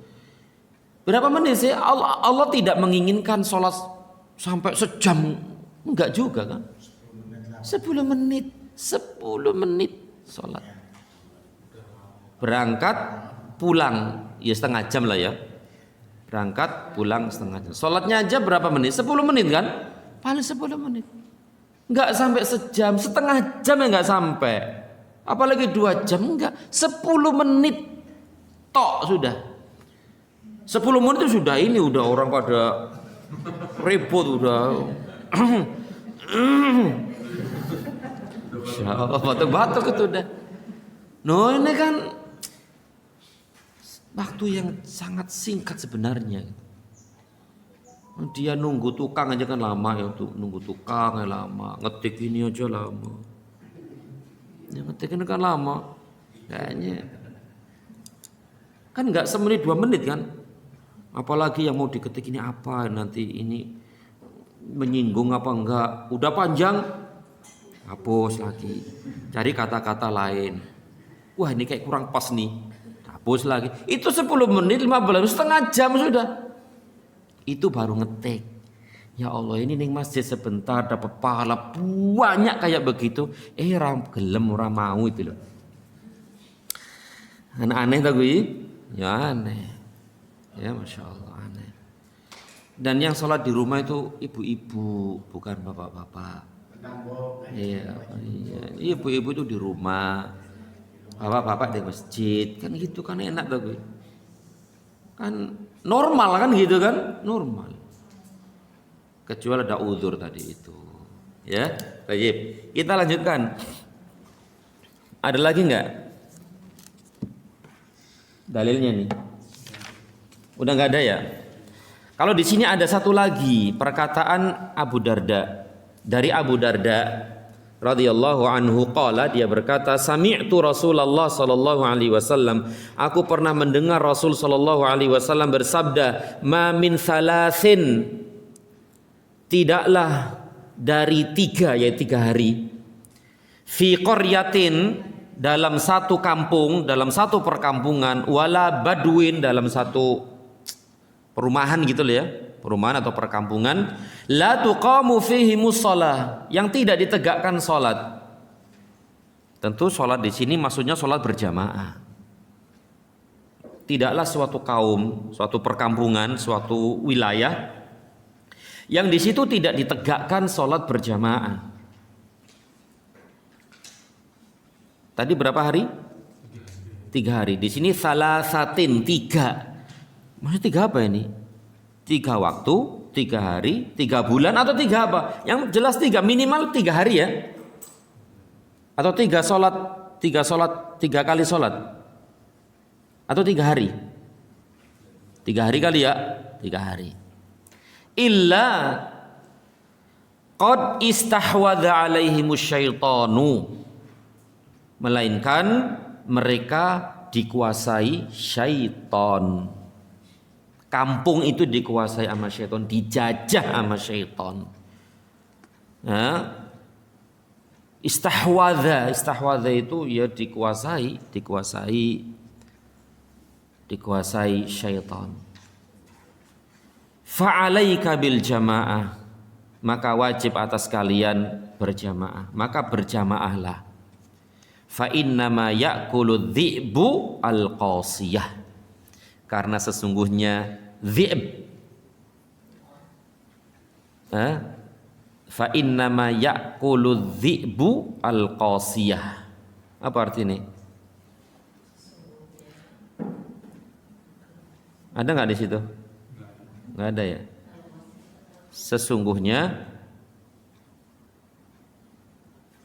Berapa menit sih? Allah tidak menginginkan sholat sampai sejam, enggak juga kan? 10 menit sholat. Berangkat pulang ya setengah jam lah ya. Berangkat pulang setengah jam. Sholatnya aja berapa menit? 10 menit kan? Paling 10 menit. Enggak sampai sejam, setengah jam ya enggak sampai. Apalagi 2 jam, enggak. 10 menit tok sudah. 10 menit itu sudah, ini udah orang pada ribut udah. Ya Allah, batuk-batuk itu udah. No, ini kan waktu yang sangat singkat sebenarnya. Dia nunggu tukang aja kan lama ya, tuh nunggu tukang ya lama, ngetik ini aja lama. Ya ngetik ini kan lama, kayaknya kan nggak semenit 2 menit kan. Apalagi yang mau diketik ini apa, nanti ini menyinggung apa enggak, udah panjang, hapus lagi, cari kata-kata lain. Wah ini kayak kurang pas nih, hapus lagi. Itu 10 menit, 15, setengah jam sudah. Itu baru ngetik. Ya Allah, ini ning masjid sebentar dapat pahala banyak kayak begitu. Ram gelem ora mau itu loh. Aneh tak gue? Ya aneh. Ya Masya Allah aneh. Dan yang sholat di rumah itu ibu-ibu, bukan bapak-bapak. Iya, iya. Ibu-ibu itu di rumah, bapak-bapak di masjid, kan gitu kan enak tak gue? Kan normal kan gitu kan? Normal. Kecuali ada uzur tadi itu. Ya, baik. Kita lanjutkan. Ada lagi nggak dalilnya nih? Udah nggak ada ya? Kalau di sini ada satu lagi perkataan Abu Darda. Dari Abu Darda radhiyallahu anhu qala, dia berkata, sami'tu Rasulullah sallallahu alaihi wasallam, aku pernah mendengar Rasul sallallahu alaihi wasallam bersabda, ma min salasin, tidaklah dari 3, yaitu 3 hari, fi qaryatin, dalam satu kampung, dalam satu perkampungan, wala badwin, dalam satu perumahan gitu loh ya, perumahan atau perkampungan, la tuqamu fihi mushalah, yang tidak ditegakkan salat. Tentu salat di sini maksudnya salat berjamaah. Tidaklah suatu kaum, suatu perkampungan, suatu wilayah yang di situ tidak ditegakkan salat berjamaah. Tadi berapa hari? 3 hari. Di sini salasatin, 3. Maksudnya 3 apa ini? 3 waktu, 3 hari, 3 bulan, atau 3 apa? Yang jelas 3, minimal 3 hari ya. Atau 3 kali sholat. Atau 3 hari. 3 hari kali ya, 3 hari. Illa qad istahwadha alaihimus syaitanu, melainkan mereka dikuasai syaitan. Kampung itu dikuasai sama syaitan, dijajah sama syaitan. Nah, istahwadha itu ya dikuasai syaitan. Fa'alaika bil jamaah, maka wajib atas kalian berjamaah, maka berjamaahlah. Fa innama ya'kulu dhi'bu al-qasiyah, karena sesungguhnya dhi'b, fa innama ya'kulu dhi'bu al-qasiyah. Apa artinya? Ada nggak di situ? Nggak ada ya. Sesungguhnya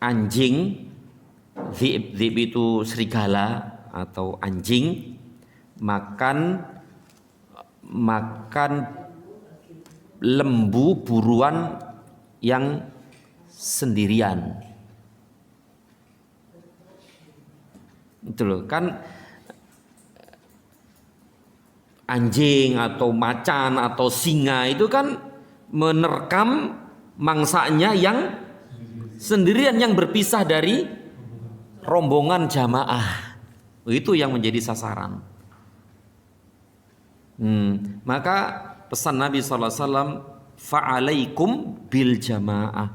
anjing, dhi'b itu serigala atau anjing, makan lembu buruan yang sendirian. Itu loh kan, anjing atau macan atau singa itu kan menerkam mangsanya yang sendirian, yang berpisah dari rombongan jamaah. Itu yang menjadi sasaran. Maka pesan Nabi SAW, fa'alaikum bil jamaah,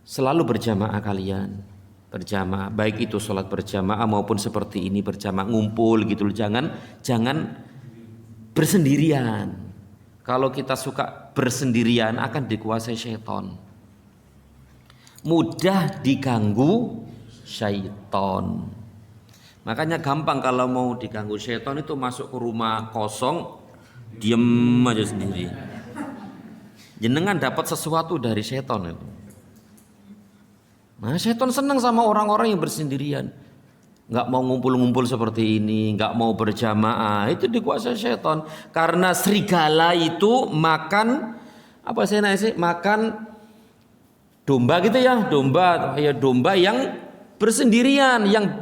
selalu berjamaah kalian, berjamaah, baik itu sholat berjamaah maupun seperti ini berjamaah, ngumpul gitu loh. Jangan bersendirian. Kalau kita suka bersendirian akan dikuasai syaitan, mudah diganggu syaitan. Makanya gampang kalau mau diganggu syaitan itu masuk ke rumah kosong, diem aja sendiri. Jenengan dapat sesuatu dari syaitan itu. Nah, syaitan senang sama orang-orang yang bersendirian, nggak mau ngumpul-ngumpul seperti ini, nggak mau berjamaah, itu dikuasai syaitan. Karena serigala itu makan apa sih namanya? Makan domba gitu ya, domba yang bersendirian, yang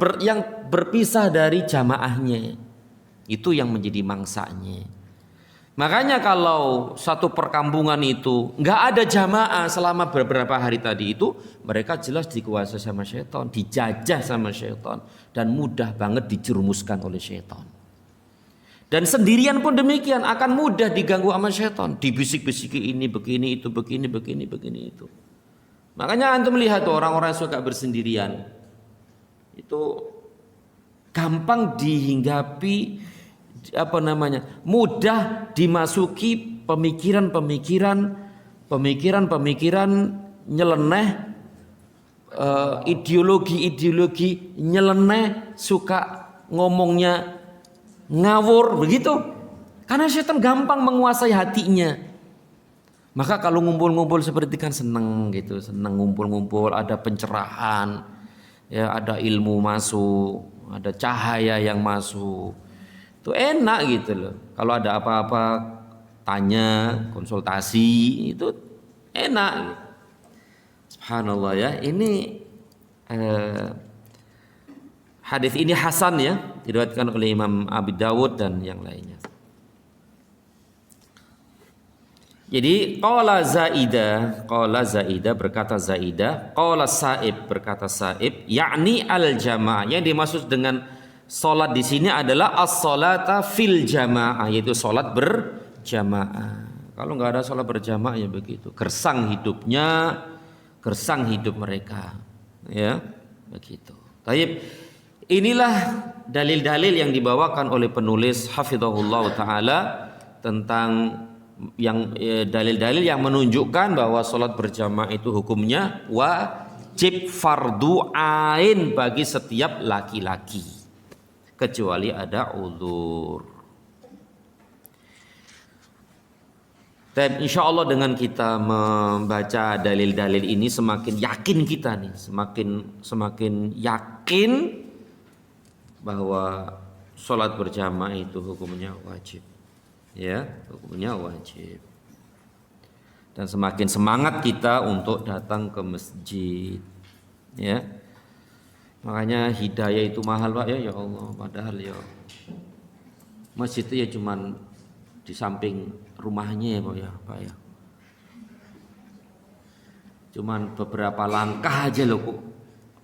berpisah dari jamaahnya. Itu yang menjadi mangsanya. Makanya kalau satu perkampungan itu nggak ada jamaah selama beberapa hari tadi itu, mereka jelas dikuasai sama syaitan, dijajah sama syaitan, dan mudah banget dijerumuskan oleh syaitan. Dan sendirian pun demikian, akan mudah diganggu sama syaitan, dibisik-bisiki ini begini itu begini itu. Makanya antum melihat tuh orang-orang yang suka bersendirian itu gampang dihinggapi, mudah dimasuki pemikiran nyeleneh, ideologi nyeleneh, suka ngomongnya ngawur begitu. Karena setan gampang menguasai hatinya. Maka kalau ngumpul-ngumpul seperti kan seneng gitu, seneng ngumpul-ngumpul, ada pencerahan, ya ada ilmu masuk, ada cahaya yang masuk. Itu enak gitu loh. Kalau ada apa-apa tanya, konsultasi, itu enak. Subhanallah ya. Ini hadis ini hasan ya, diriwayatkan oleh Imam Abi Dawud dan yang lainnya. Jadi qala Zaidah berkata Zaidah, qala Sa'ib berkata Sa'ib, yakni al-jamaah. Yang dimaksud dengan salat di sini adalah as-salata fil jamaah, yaitu salat berjamaah. Kalau enggak ada salat berjamaah ya begitu. Gersang hidupnya, gersang hidup mereka. Ya, begitu. Baik. Inilah dalil-dalil yang dibawakan oleh penulis hafizahullah taala tentang yang dalil-dalil yang menunjukkan bahwa sholat berjamaah itu hukumnya wajib fardu ain bagi setiap laki-laki kecuali ada uzur. Dan insya Allah dengan kita membaca dalil-dalil ini semakin yakin kita nih, semakin yakin bahwa sholat berjamaah itu hukumnya wajib. Ya, hukumnya wajib. Dan semakin semangat kita untuk datang ke masjid. Ya. Makanya hidayah itu mahal Pak ya, ya Allah. Padahal ya masjid itu ya cuman di samping rumahnya ya Pak ya. Cuman beberapa langkah aja loh kok.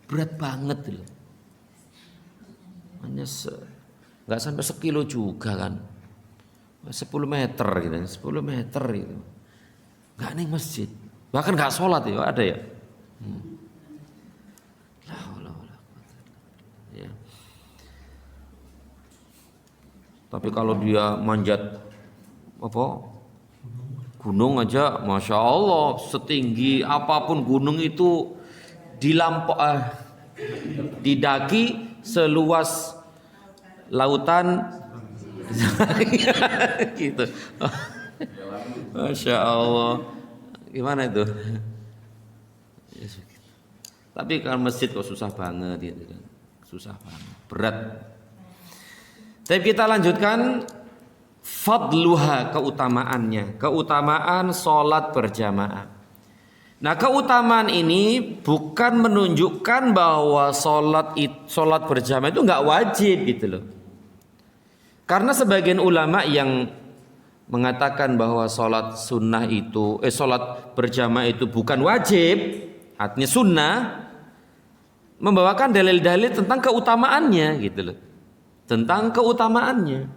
Berat banget loh. Hanya nggak sampai sekilo juga kan. 10 meter gitu, 10 meter itu. Enggak nih masjid. Bahkan enggak sholat ya, ada ya. Ya. Tapi kalau dia manjat gunung aja, masya Allah, setinggi apapun gunung itu didaki seluas lautan. Gitu. Masya Allah. Gimana itu? Tapi kalau masjid kok susah banget gitu kan. Susah banget, berat. Tapi kita lanjutkan fadluha, keutamaannya. Keutamaan sholat berjamaah. Nah, keutamaan ini bukan menunjukkan bahwa sholat berjamaah itu enggak wajib gitu loh. Karena sebagian ulama yang mengatakan bahwa sholat berjamaah itu bukan wajib, artinya sunnah, membawakan dalil-dalil tentang keutamaannya gitu loh. Tentang keutamaannya.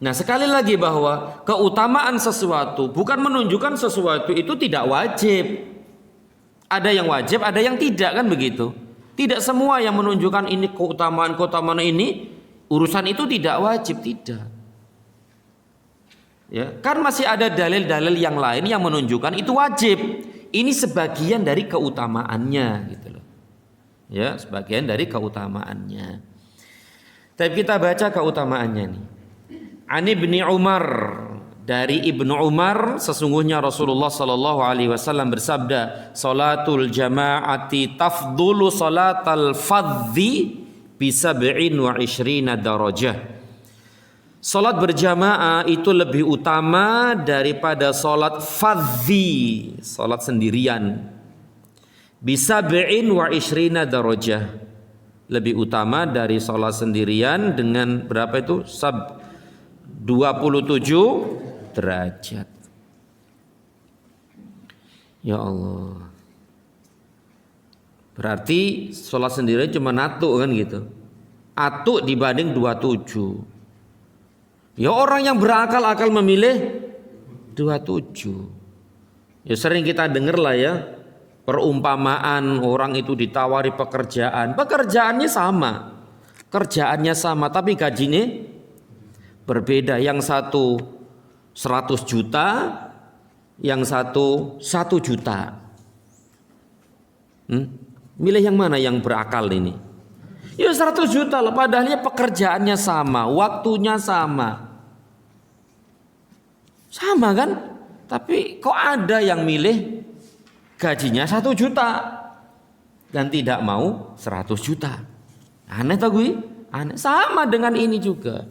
Nah, sekali lagi bahwa keutamaan sesuatu bukan menunjukkan sesuatu itu tidak wajib. Ada yang wajib, ada yang tidak kan begitu. Tidak semua yang menunjukkan ini keutamaan ini urusan itu tidak wajib, tidak. Ya, kan masih ada dalil-dalil yang lain yang menunjukkan itu wajib. Ini sebagian dari keutamaannya gitu loh. Ya, sebagian dari keutamaannya. Tapi kita baca keutamaannya nih. Ani bin Umar, dari Ibnu Umar, sesungguhnya Rasulullah sallallahu alaihi wasallam bersabda, salatul jama'ati tafdulu salatal fadhi bi 27 darajah. Salat berjamaah itu lebih utama daripada salat fadhi, salat sendirian. Bi 27 darajah. Lebih utama dari salat sendirian dengan berapa itu? 27 derajat. Ya Allah. Berarti sholat sendiri cuma atuk kan gitu. Atuk dibanding 27. Ya orang yang berakal memilih 27. Ya sering kita dengar lah ya. Perumpamaan orang itu ditawari pekerjaan, pekerjaannya sama, kerjaannya sama, tapi gajinya berbeda. Yang satu 100 juta, yang satu 1 juta. Milih yang mana yang berakal ini? Ya 100 juta lah, padahalnya pekerjaannya sama, waktunya sama. Sama kan? Tapi kok ada yang milih gajinya 1 juta dan tidak mau 100 juta. Aneh tak gue? Aneh. Sama dengan ini juga.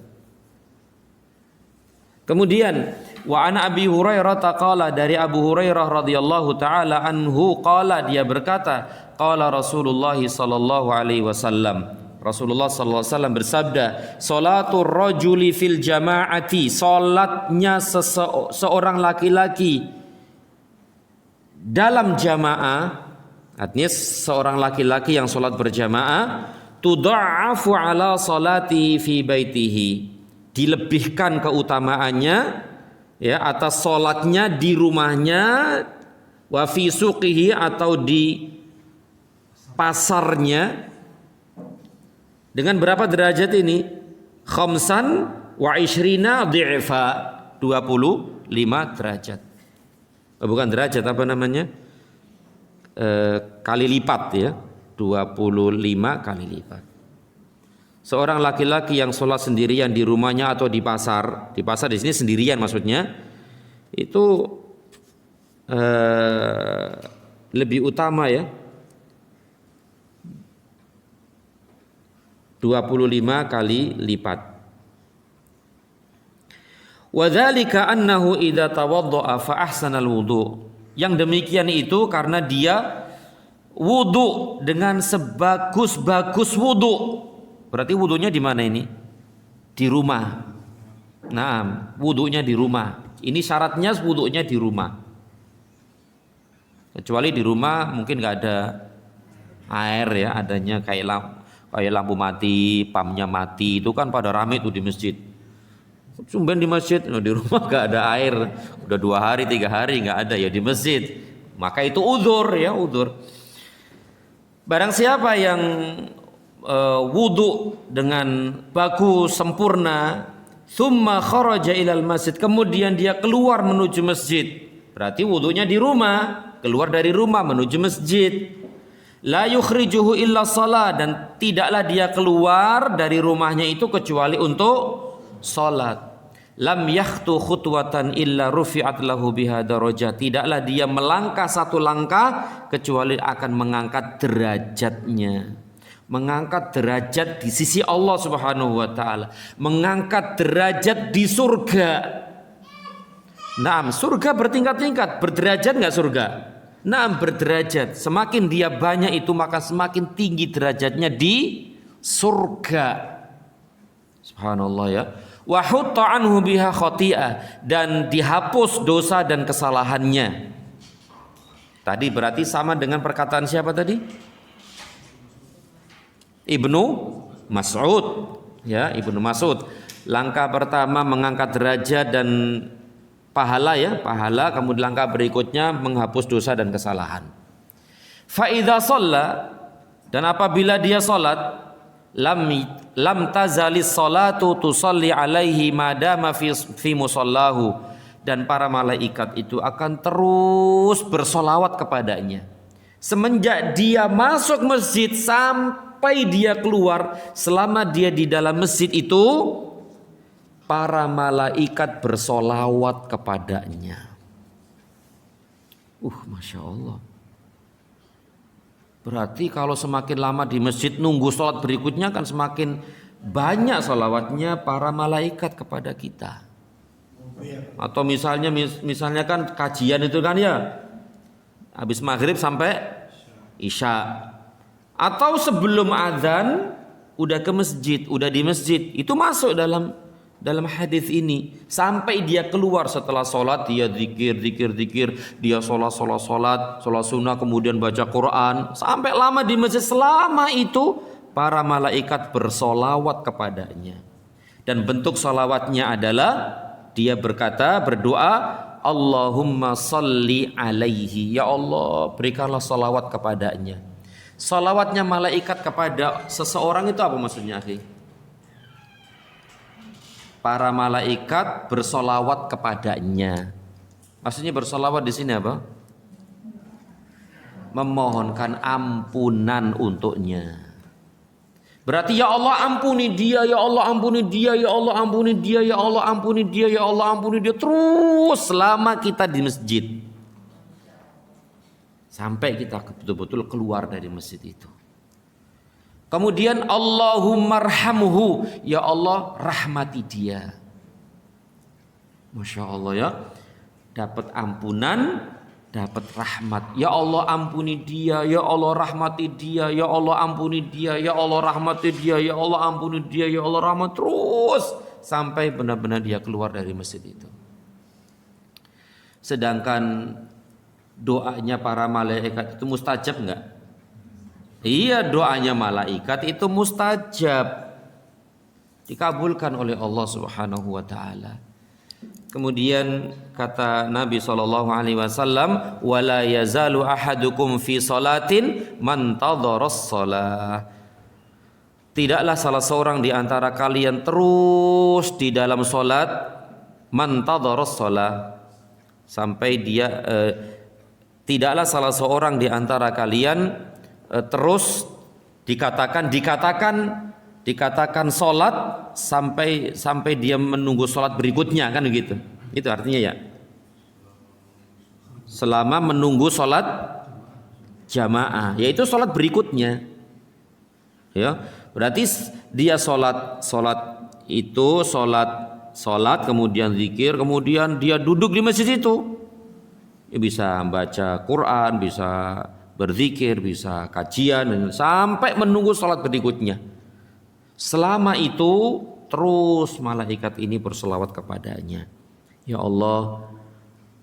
Kemudian wa ana Abi Hurairah taqala, dari Abu Hurairah radhiyallahu taala anhu qala, dia berkata, qala Rasulullah sallallahu alaihi wasallam, Rasulullah sallallahu alaihi wasallam bersabda, salatul rajuli fil jamaati, salatnya seorang laki-laki dalam jamaah, artinya seorang laki-laki yang salat berjamaah, tudha'afu ala salati fi baitihi, dilebihkan keutamaannya ya atas salatnya di rumahnya, wa fi suqihi, atau di pasarnya. Dengan berapa derajat ini? Khamsan wa ishrina dhi'fa, 25 derajat. Bukan derajat, apa namanya? Kali lipat ya, 25 kali lipat. Seorang laki-laki yang sholat sendirian di rumahnya atau di pasar di sini sendirian maksudnya, itu lebih utama ya, 25 kali lipat. Wadzalika annahu idza tawaddaa fa ahsanal wudu. Yang demikian itu karena dia wudu dengan sebagus-bagus wudu. Berarti wudunya di mana ini? Di rumah. Nah, wudunya di rumah. Ini syaratnya wudunya di rumah. Kecuali di rumah mungkin nggak ada air ya, adanya kayak lampu mati, pumpnya mati, itu kan pada rame tuh di masjid. Sumben di masjid, di rumah gak ada air, udah 2 hari 3 hari gak ada, ya di masjid. Maka itu udzur ya, udzur. Barang siapa yang wudu dengan bagus sempurna, thumma kharaja ilal masjid, kemudian dia keluar menuju masjid, berarti wudunya di rumah, keluar dari rumah menuju masjid. La yukhrijuhu illa shalah, dan tidaklah dia keluar dari rumahnya itu kecuali untuk salat. Lam yakhtu khutwatan illa rufi'at lahu biha darajah, tidaklah dia melangkah satu langkah kecuali akan mengangkat derajatnya. Mengangkat derajat di sisi Allah Subhanahu wa taala, mengangkat derajat di surga. Naam, surga bertingkat-tingkat, berderajat enggak surga? Naam, berderajat. Semakin dia banyak itu maka semakin tinggi derajatnya di surga. Subhanallah ya. Wa hutta anhu biha khati'ah, dan dihapus dosa dan kesalahannya. Tadi berarti sama dengan perkataan siapa tadi? Ibnu Mas'ud ya, Ibnu Mas'ud. Langkah pertama mengangkat derajat dan pahala ya, pahala, kemudian langkah berikutnya menghapus dosa dan kesalahan. Fa idza shalla, dan apabila dia salat, lam tazalis salatu tusalli alaihi madama fi musallahu, dan para malaikat itu akan terus bersolawat kepadanya semenjak dia masuk masjid sampai dia keluar. Selama dia di dalam masjid itu para malaikat bersolawat kepadanya. Masya Allah. Berarti kalau semakin lama di masjid nunggu sholat berikutnya kan semakin banyak sholawatnya para malaikat kepada kita. Atau misalnya kan kajian itu kan ya habis maghrib sampai isya. Atau sebelum azan udah ke masjid, udah di masjid, itu masuk dalam hadis ini. Sampai dia keluar setelah sholat, dia zikir, dia sholat sunnah, kemudian baca Quran, sampai lama di masjid. Selama itu para malaikat bersolawat kepadanya. Dan bentuk solawatnya adalah dia berdoa, Allahumma salli alaihi. Ya Allah, berikanlah salawat kepadanya. Salawatnya malaikat kepada seseorang itu apa maksudnya, akhi? Para malaikat bersolawat kepadanya. Maksudnya bersolawat di sini apa? Memohonkan ampunan untuknya. Berarti ya Allah ampuni dia, ya Allah ampuni dia, ya Allah ampuni dia, ya Allah ampuni dia, ya Allah ampuni dia, terus selama kita di masjid. Sampai kita betul-betul keluar dari masjid itu. Kemudian Allahumma arhamhu, ya Allah rahmati dia. Masya Allah ya, dapat ampunan, dapat rahmat. Ya Allah ampuni dia, ya Allah rahmati dia, ya Allah ampuni dia, ya Allah rahmati dia, ya Allah ampuni dia, ya Allah rahmat, terus sampai benar-benar dia keluar dari masjid itu. Sedangkan doanya para malaikat itu mustajab enggak? Iya, doanya malaikat itu mustajab, dikabulkan oleh Allah Subhanahu wa taala. Kemudian kata Nabi SAW, wala yazalu ahadukum fi salatin man tadharas shalah. Tidaklah salah seorang di antara kalian terus di dalam salat, man tadharas shalah, sampai dia tidaklah salah seorang di antara kalian terus dikatakan sholat sampai dia menunggu sholat berikutnya, kan begitu. Itu artinya ya, selama menunggu sholat jamaah, yaitu sholat berikutnya. Ya, berarti dia sholat kemudian zikir, kemudian dia duduk di masjid itu. Ya, bisa baca Quran, bisa berzikir, bisa kajian, sampai menunggu sholat berikutnya. Selama itu terus malaikat ini berselawat kepadanya. Ya Allah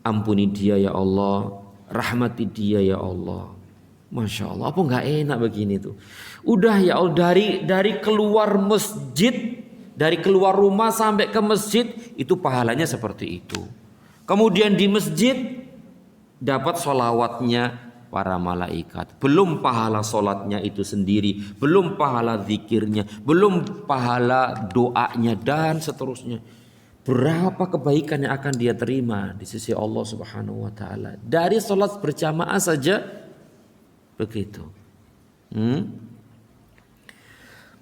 ampuni dia, ya Allah rahmati dia, ya Allah. Masya Allah, apa nggak enak begini tuh? Udah ya Allah, dari keluar masjid, dari keluar rumah sampai ke masjid itu pahalanya seperti itu. Kemudian di masjid dapat sholawatnya para malaikat, belum pahala sholatnya itu sendiri, belum pahala zikirnya, belum pahala doanya, dan seterusnya. Berapa kebaikan yang akan dia terima di sisi Allah Subhanahu wa taala dari sholat berjamaah saja begitu.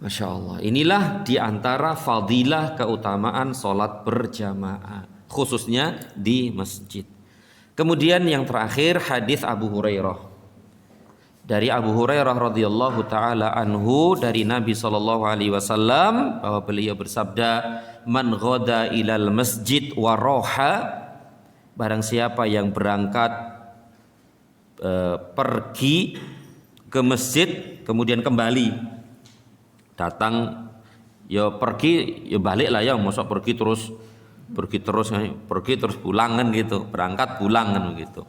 Masya Allah, inilah diantara fadilah keutamaan sholat berjamaah, khususnya di masjid. Kemudian yang terakhir hadis Abu Hurairah. Dari Abu Hurairah radhiyallahu taala anhu dari Nabi sallallahu alaihi wasallam bahwa beliau bersabda, "Man ghada ilal masjid wa roha", barang siapa yang berangkat pergi ke masjid kemudian kembali. Datang ya pergi ya balik lah ya, masa pergi terus pulang kan gitu, berangkat pulang kan begitu.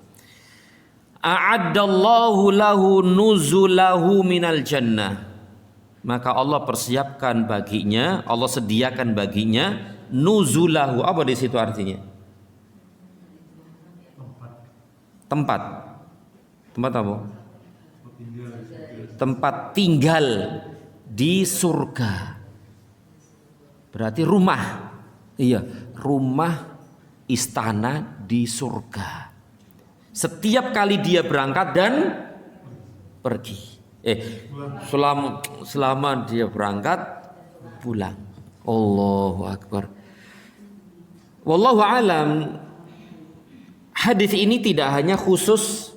A'addallahu lahu nuzulahu minal jannah, maka Allah persiapkan baginya, Allah sediakan baginya nuzulahu. Apa di situ artinya? Tempat apa? Tempat tinggal di surga. Berarti rumah. Iya, rumah istana di surga. Setiap kali dia berangkat dan pergi. Selama dia berangkat pulang. Allahu Akbar. Wallahu alam. Hadis ini tidak hanya khusus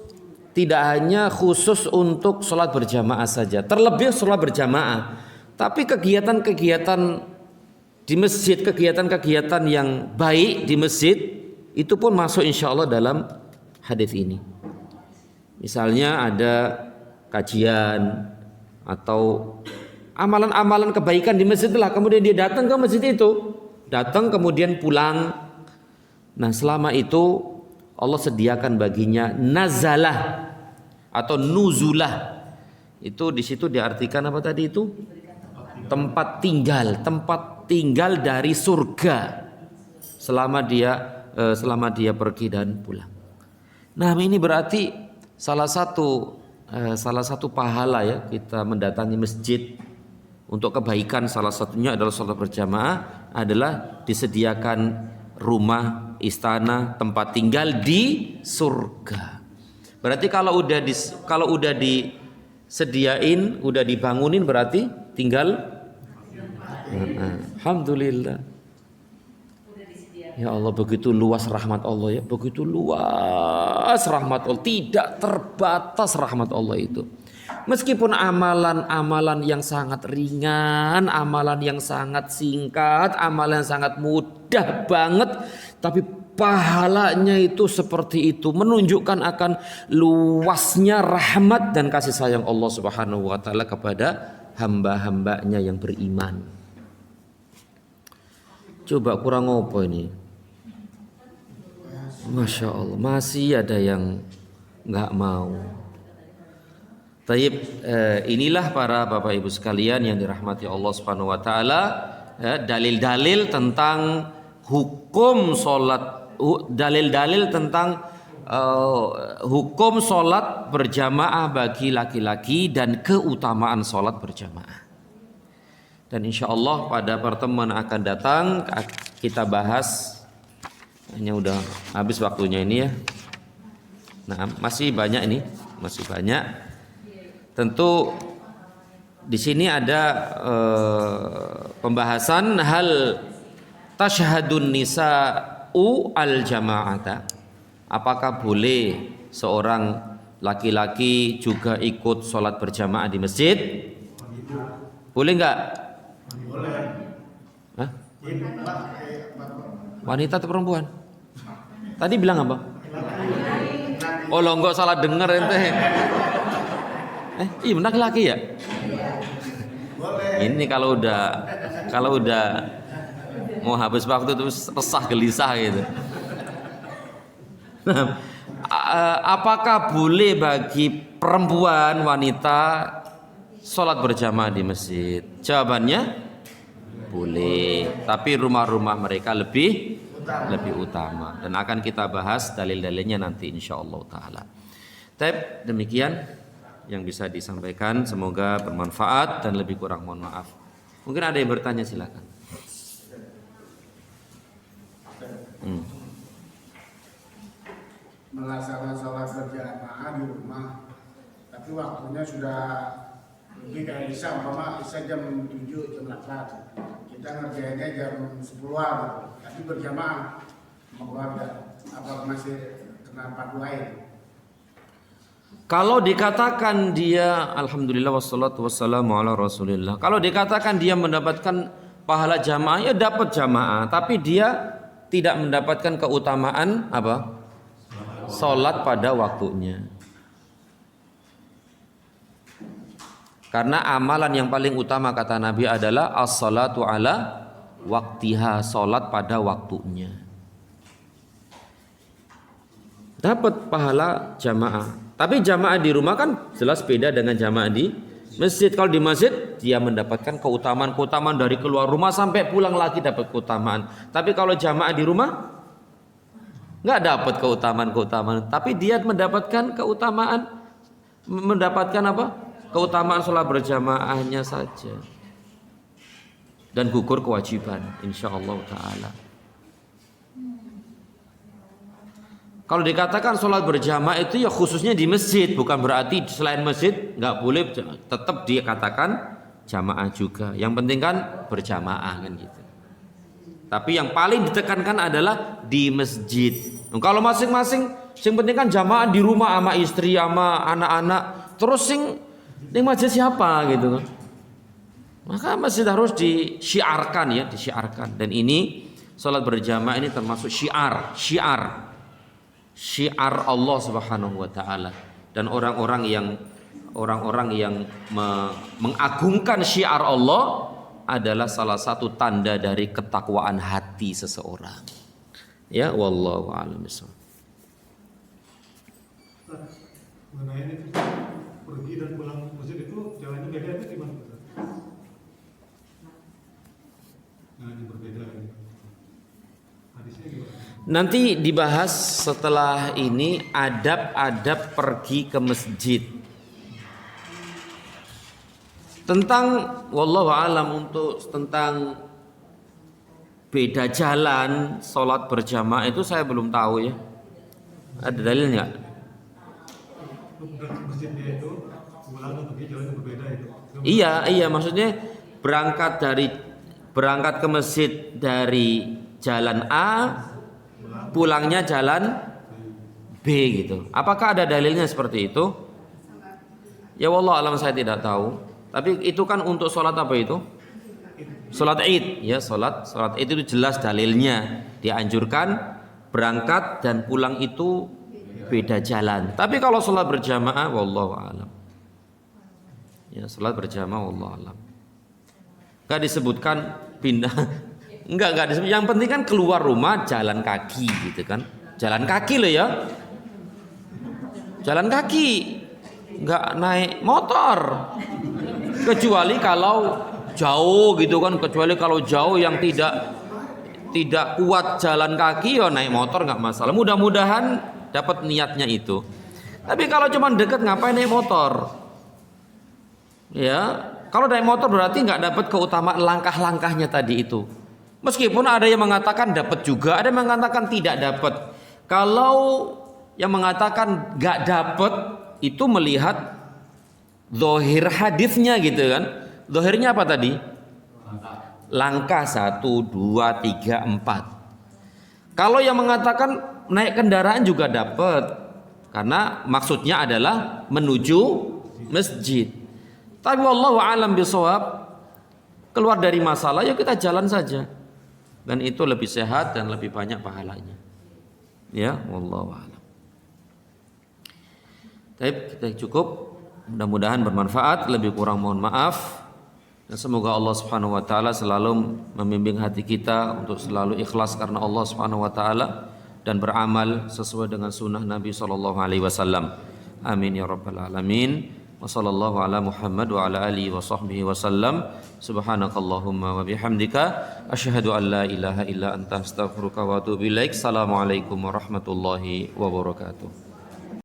untuk sholat berjamaah saja. Terlebih sholat berjamaah. Tapi kegiatan-kegiatan di masjid, kegiatan-kegiatan yang baik di masjid itu pun masuk insya Allah dalam hadis ini. Misalnya ada kajian atau amalan-amalan kebaikan di masjid lah, kemudian dia datang ke masjid itu, datang kemudian pulang. Nah selama itu Allah sediakan baginya nazalah atau nuzulah. Itu di situ diartikan apa tadi itu? Tempat tinggal dari surga selama dia selama dia pergi dan pulang. Nah, ini berarti salah satu pahala ya kita mendatangi masjid untuk kebaikan. Salah satunya adalah sholat berjamaah, adalah disediakan rumah, istana, tempat tinggal di surga. Berarti kalau udah disediain, udah dibangunin, berarti tinggal alhamdulillah. Ya Allah, begitu luas rahmat Allah ya, begitu luas rahmat Allah, tidak terbatas rahmat Allah itu. Meskipun amalan-amalan yang sangat ringan, amalan yang sangat singkat, amalan yang sangat mudah banget, tapi pahalanya itu seperti itu, menunjukkan akan luasnya rahmat dan kasih sayang Allah Subhanahu wa taala kepada hamba-hambanya yang beriman. Coba kurang apa ini? Masya Allah, masih ada yang nggak mau. Taib, inilah para bapak ibu sekalian yang dirahmati Allah Subhanahu wa taala, dalil-dalil tentang hukum solat, dalil-dalil tentang hukum solat berjamaah bagi laki-laki dan keutamaan solat berjamaah. Dan insya Allah pada pertemuan akan datang kita bahas. Hanya udah habis waktunya ini ya. Nah, masih banyak ini, masih banyak. Tentu di sini ada pembahasan hal tashhadun nisa'u al jama'ata. Apakah boleh seorang laki-laki juga ikut sholat berjamaah di masjid? Boleh nggak? Boleh. Hah? Wanita atau perempuan? Tadi bilang apa? Oh, lo nggak salah dengar ente. Iya benar laki ya? Ini kalau udah mau habis waktu terus resah gelisah gitu. Nah, apakah boleh bagi perempuan wanita sholat berjamaah di masjid? Jawabannya boleh, tapi rumah-rumah mereka lebih utama, dan akan kita bahas dalil-dalilnya nanti insyaallah taala. Baik, demikian yang bisa disampaikan, semoga bermanfaat dan lebih kurang mohon maaf. Mungkin ada yang bertanya, silakan. Melaksanakan sholat berjamaah di rumah, tapi waktunya sudah lebih dari Isya, jam 7, jam 8. Kita ngerjainnya jam 10-an, tapi berjamaah sama keluarga. Apa masih kena fardu ain? Kalau dikatakan dia, alhamdulillah wassalatu wassalamu ala rasulillah, kalau dikatakan dia mendapatkan pahala jamaah, ya dapat jamaah, tapi dia tidak mendapatkan keutamaan apa? Salat pada waktunya. Karena amalan yang paling utama kata Nabi adalah as-salatu ala waktiha, salat pada waktunya. Dapat pahala jamaah. Tapi jamaah di rumah kan jelas beda dengan jamaah di masjid. Kalau di masjid dia mendapatkan keutamaan dari keluar rumah sampai pulang lagi dapat keutamaan. Tapi kalau jamaah di rumah nggak dapat keutamaan. Tapi dia mendapatkan mendapatkan apa? Keutamaan sholat berjamaahnya saja, dan gugur kewajiban insyaallah taala. Kalau dikatakan sholat berjamaah itu ya khususnya di masjid, bukan berarti selain masjid nggak boleh, tetap dia katakan jamaah juga. Yang penting kan berjamaah kan gitu. Tapi yang paling ditekankan adalah di masjid. Kalau masing-masing, yang penting kan jamaah di rumah sama istri sama anak-anak, terus ini masjid siapa gitu kan? Maka masjid harus disiarkan ya, disiarkan. Dan ini sholat berjamaah ini termasuk syiar Allah Subhanahu wa taala. Dan orang-orang yang mengagungkan syiar Allah adalah salah satu tanda dari ketakwaan hati seseorang. Ya, wallahu a'lam bishawab. Mengenai itu pergi dan pulang masjid itu jalannya beda itu gimana? Nah, ini berbeda ini. Hadisnya gimana? Nanti dibahas setelah ini adab-adab pergi ke masjid. Tentang wallahu alam tentang beda jalan sholat berjamaah itu saya belum tahu ya. Ada dalil nggak? Masjidnya itu pulang dan pergi jalan berbeda itu. Iya maksudnya berangkat ke masjid dari jalan A, pulangnya jalan B gitu. Apakah ada dalilnya seperti itu? Ya wallah alam saya tidak tahu. Tapi itu kan untuk sholat apa itu? Sholat Id. Ya sholat Id itu jelas dalilnya. Dianjurkan berangkat dan pulang itu beda jalan. Tapi kalau sholat berjamaah wallahu alam. Ya sholat berjamaah wallahu alam. Enggak disebutkan pindah. Enggak disebut. Yang penting kan keluar rumah jalan kaki gitu kan. Jalan kaki loh ya. Jalan kaki. Enggak naik motor. Kecuali kalau jauh gitu kan, kecuali kalau jauh yang tidak kuat jalan kaki ya naik motor enggak masalah. Mudah-mudahan dapat niatnya itu. Tapi kalau cuma dekat ngapain naik motor? Ya, kalau naik motor berarti enggak dapat keutamaan langkah-langkahnya tadi itu. Meskipun ada yang mengatakan dapat juga, ada yang mengatakan tidak dapat. Kalau yang mengatakan nggak dapat itu melihat zahir hadisnya gitu kan. Zahirnya apa tadi? Langkah 1, 2, 3, 4. Kalau yang mengatakan naik kendaraan juga dapat, karena maksudnya adalah menuju masjid. Tapi wallahu alam bisawab, keluar dari masalah ya kita jalan saja. Dan itu lebih sehat dan lebih banyak pahalanya. Ya, wallahu a'lam. Baik, kita cukup. Mudah-mudahan bermanfaat, lebih kurang mohon maaf. Dan semoga Allah Subhanahu wa taala selalu membimbing hati kita untuk selalu ikhlas karena Allah Subhanahu wa taala dan beramal sesuai dengan sunnah Nabi sallallahu alaihi wasallam. Amin ya rabbal alamin. Wa sallallahu ala Muhammad wa ala alihi wa sahbihi wa sallam. Subhanakallahumma wa bihamdika asyhadu an la ilaha illa anta astaghfiruka wa atubu ilaik. Assalamualaikum warahmatullahi wabarakatuh.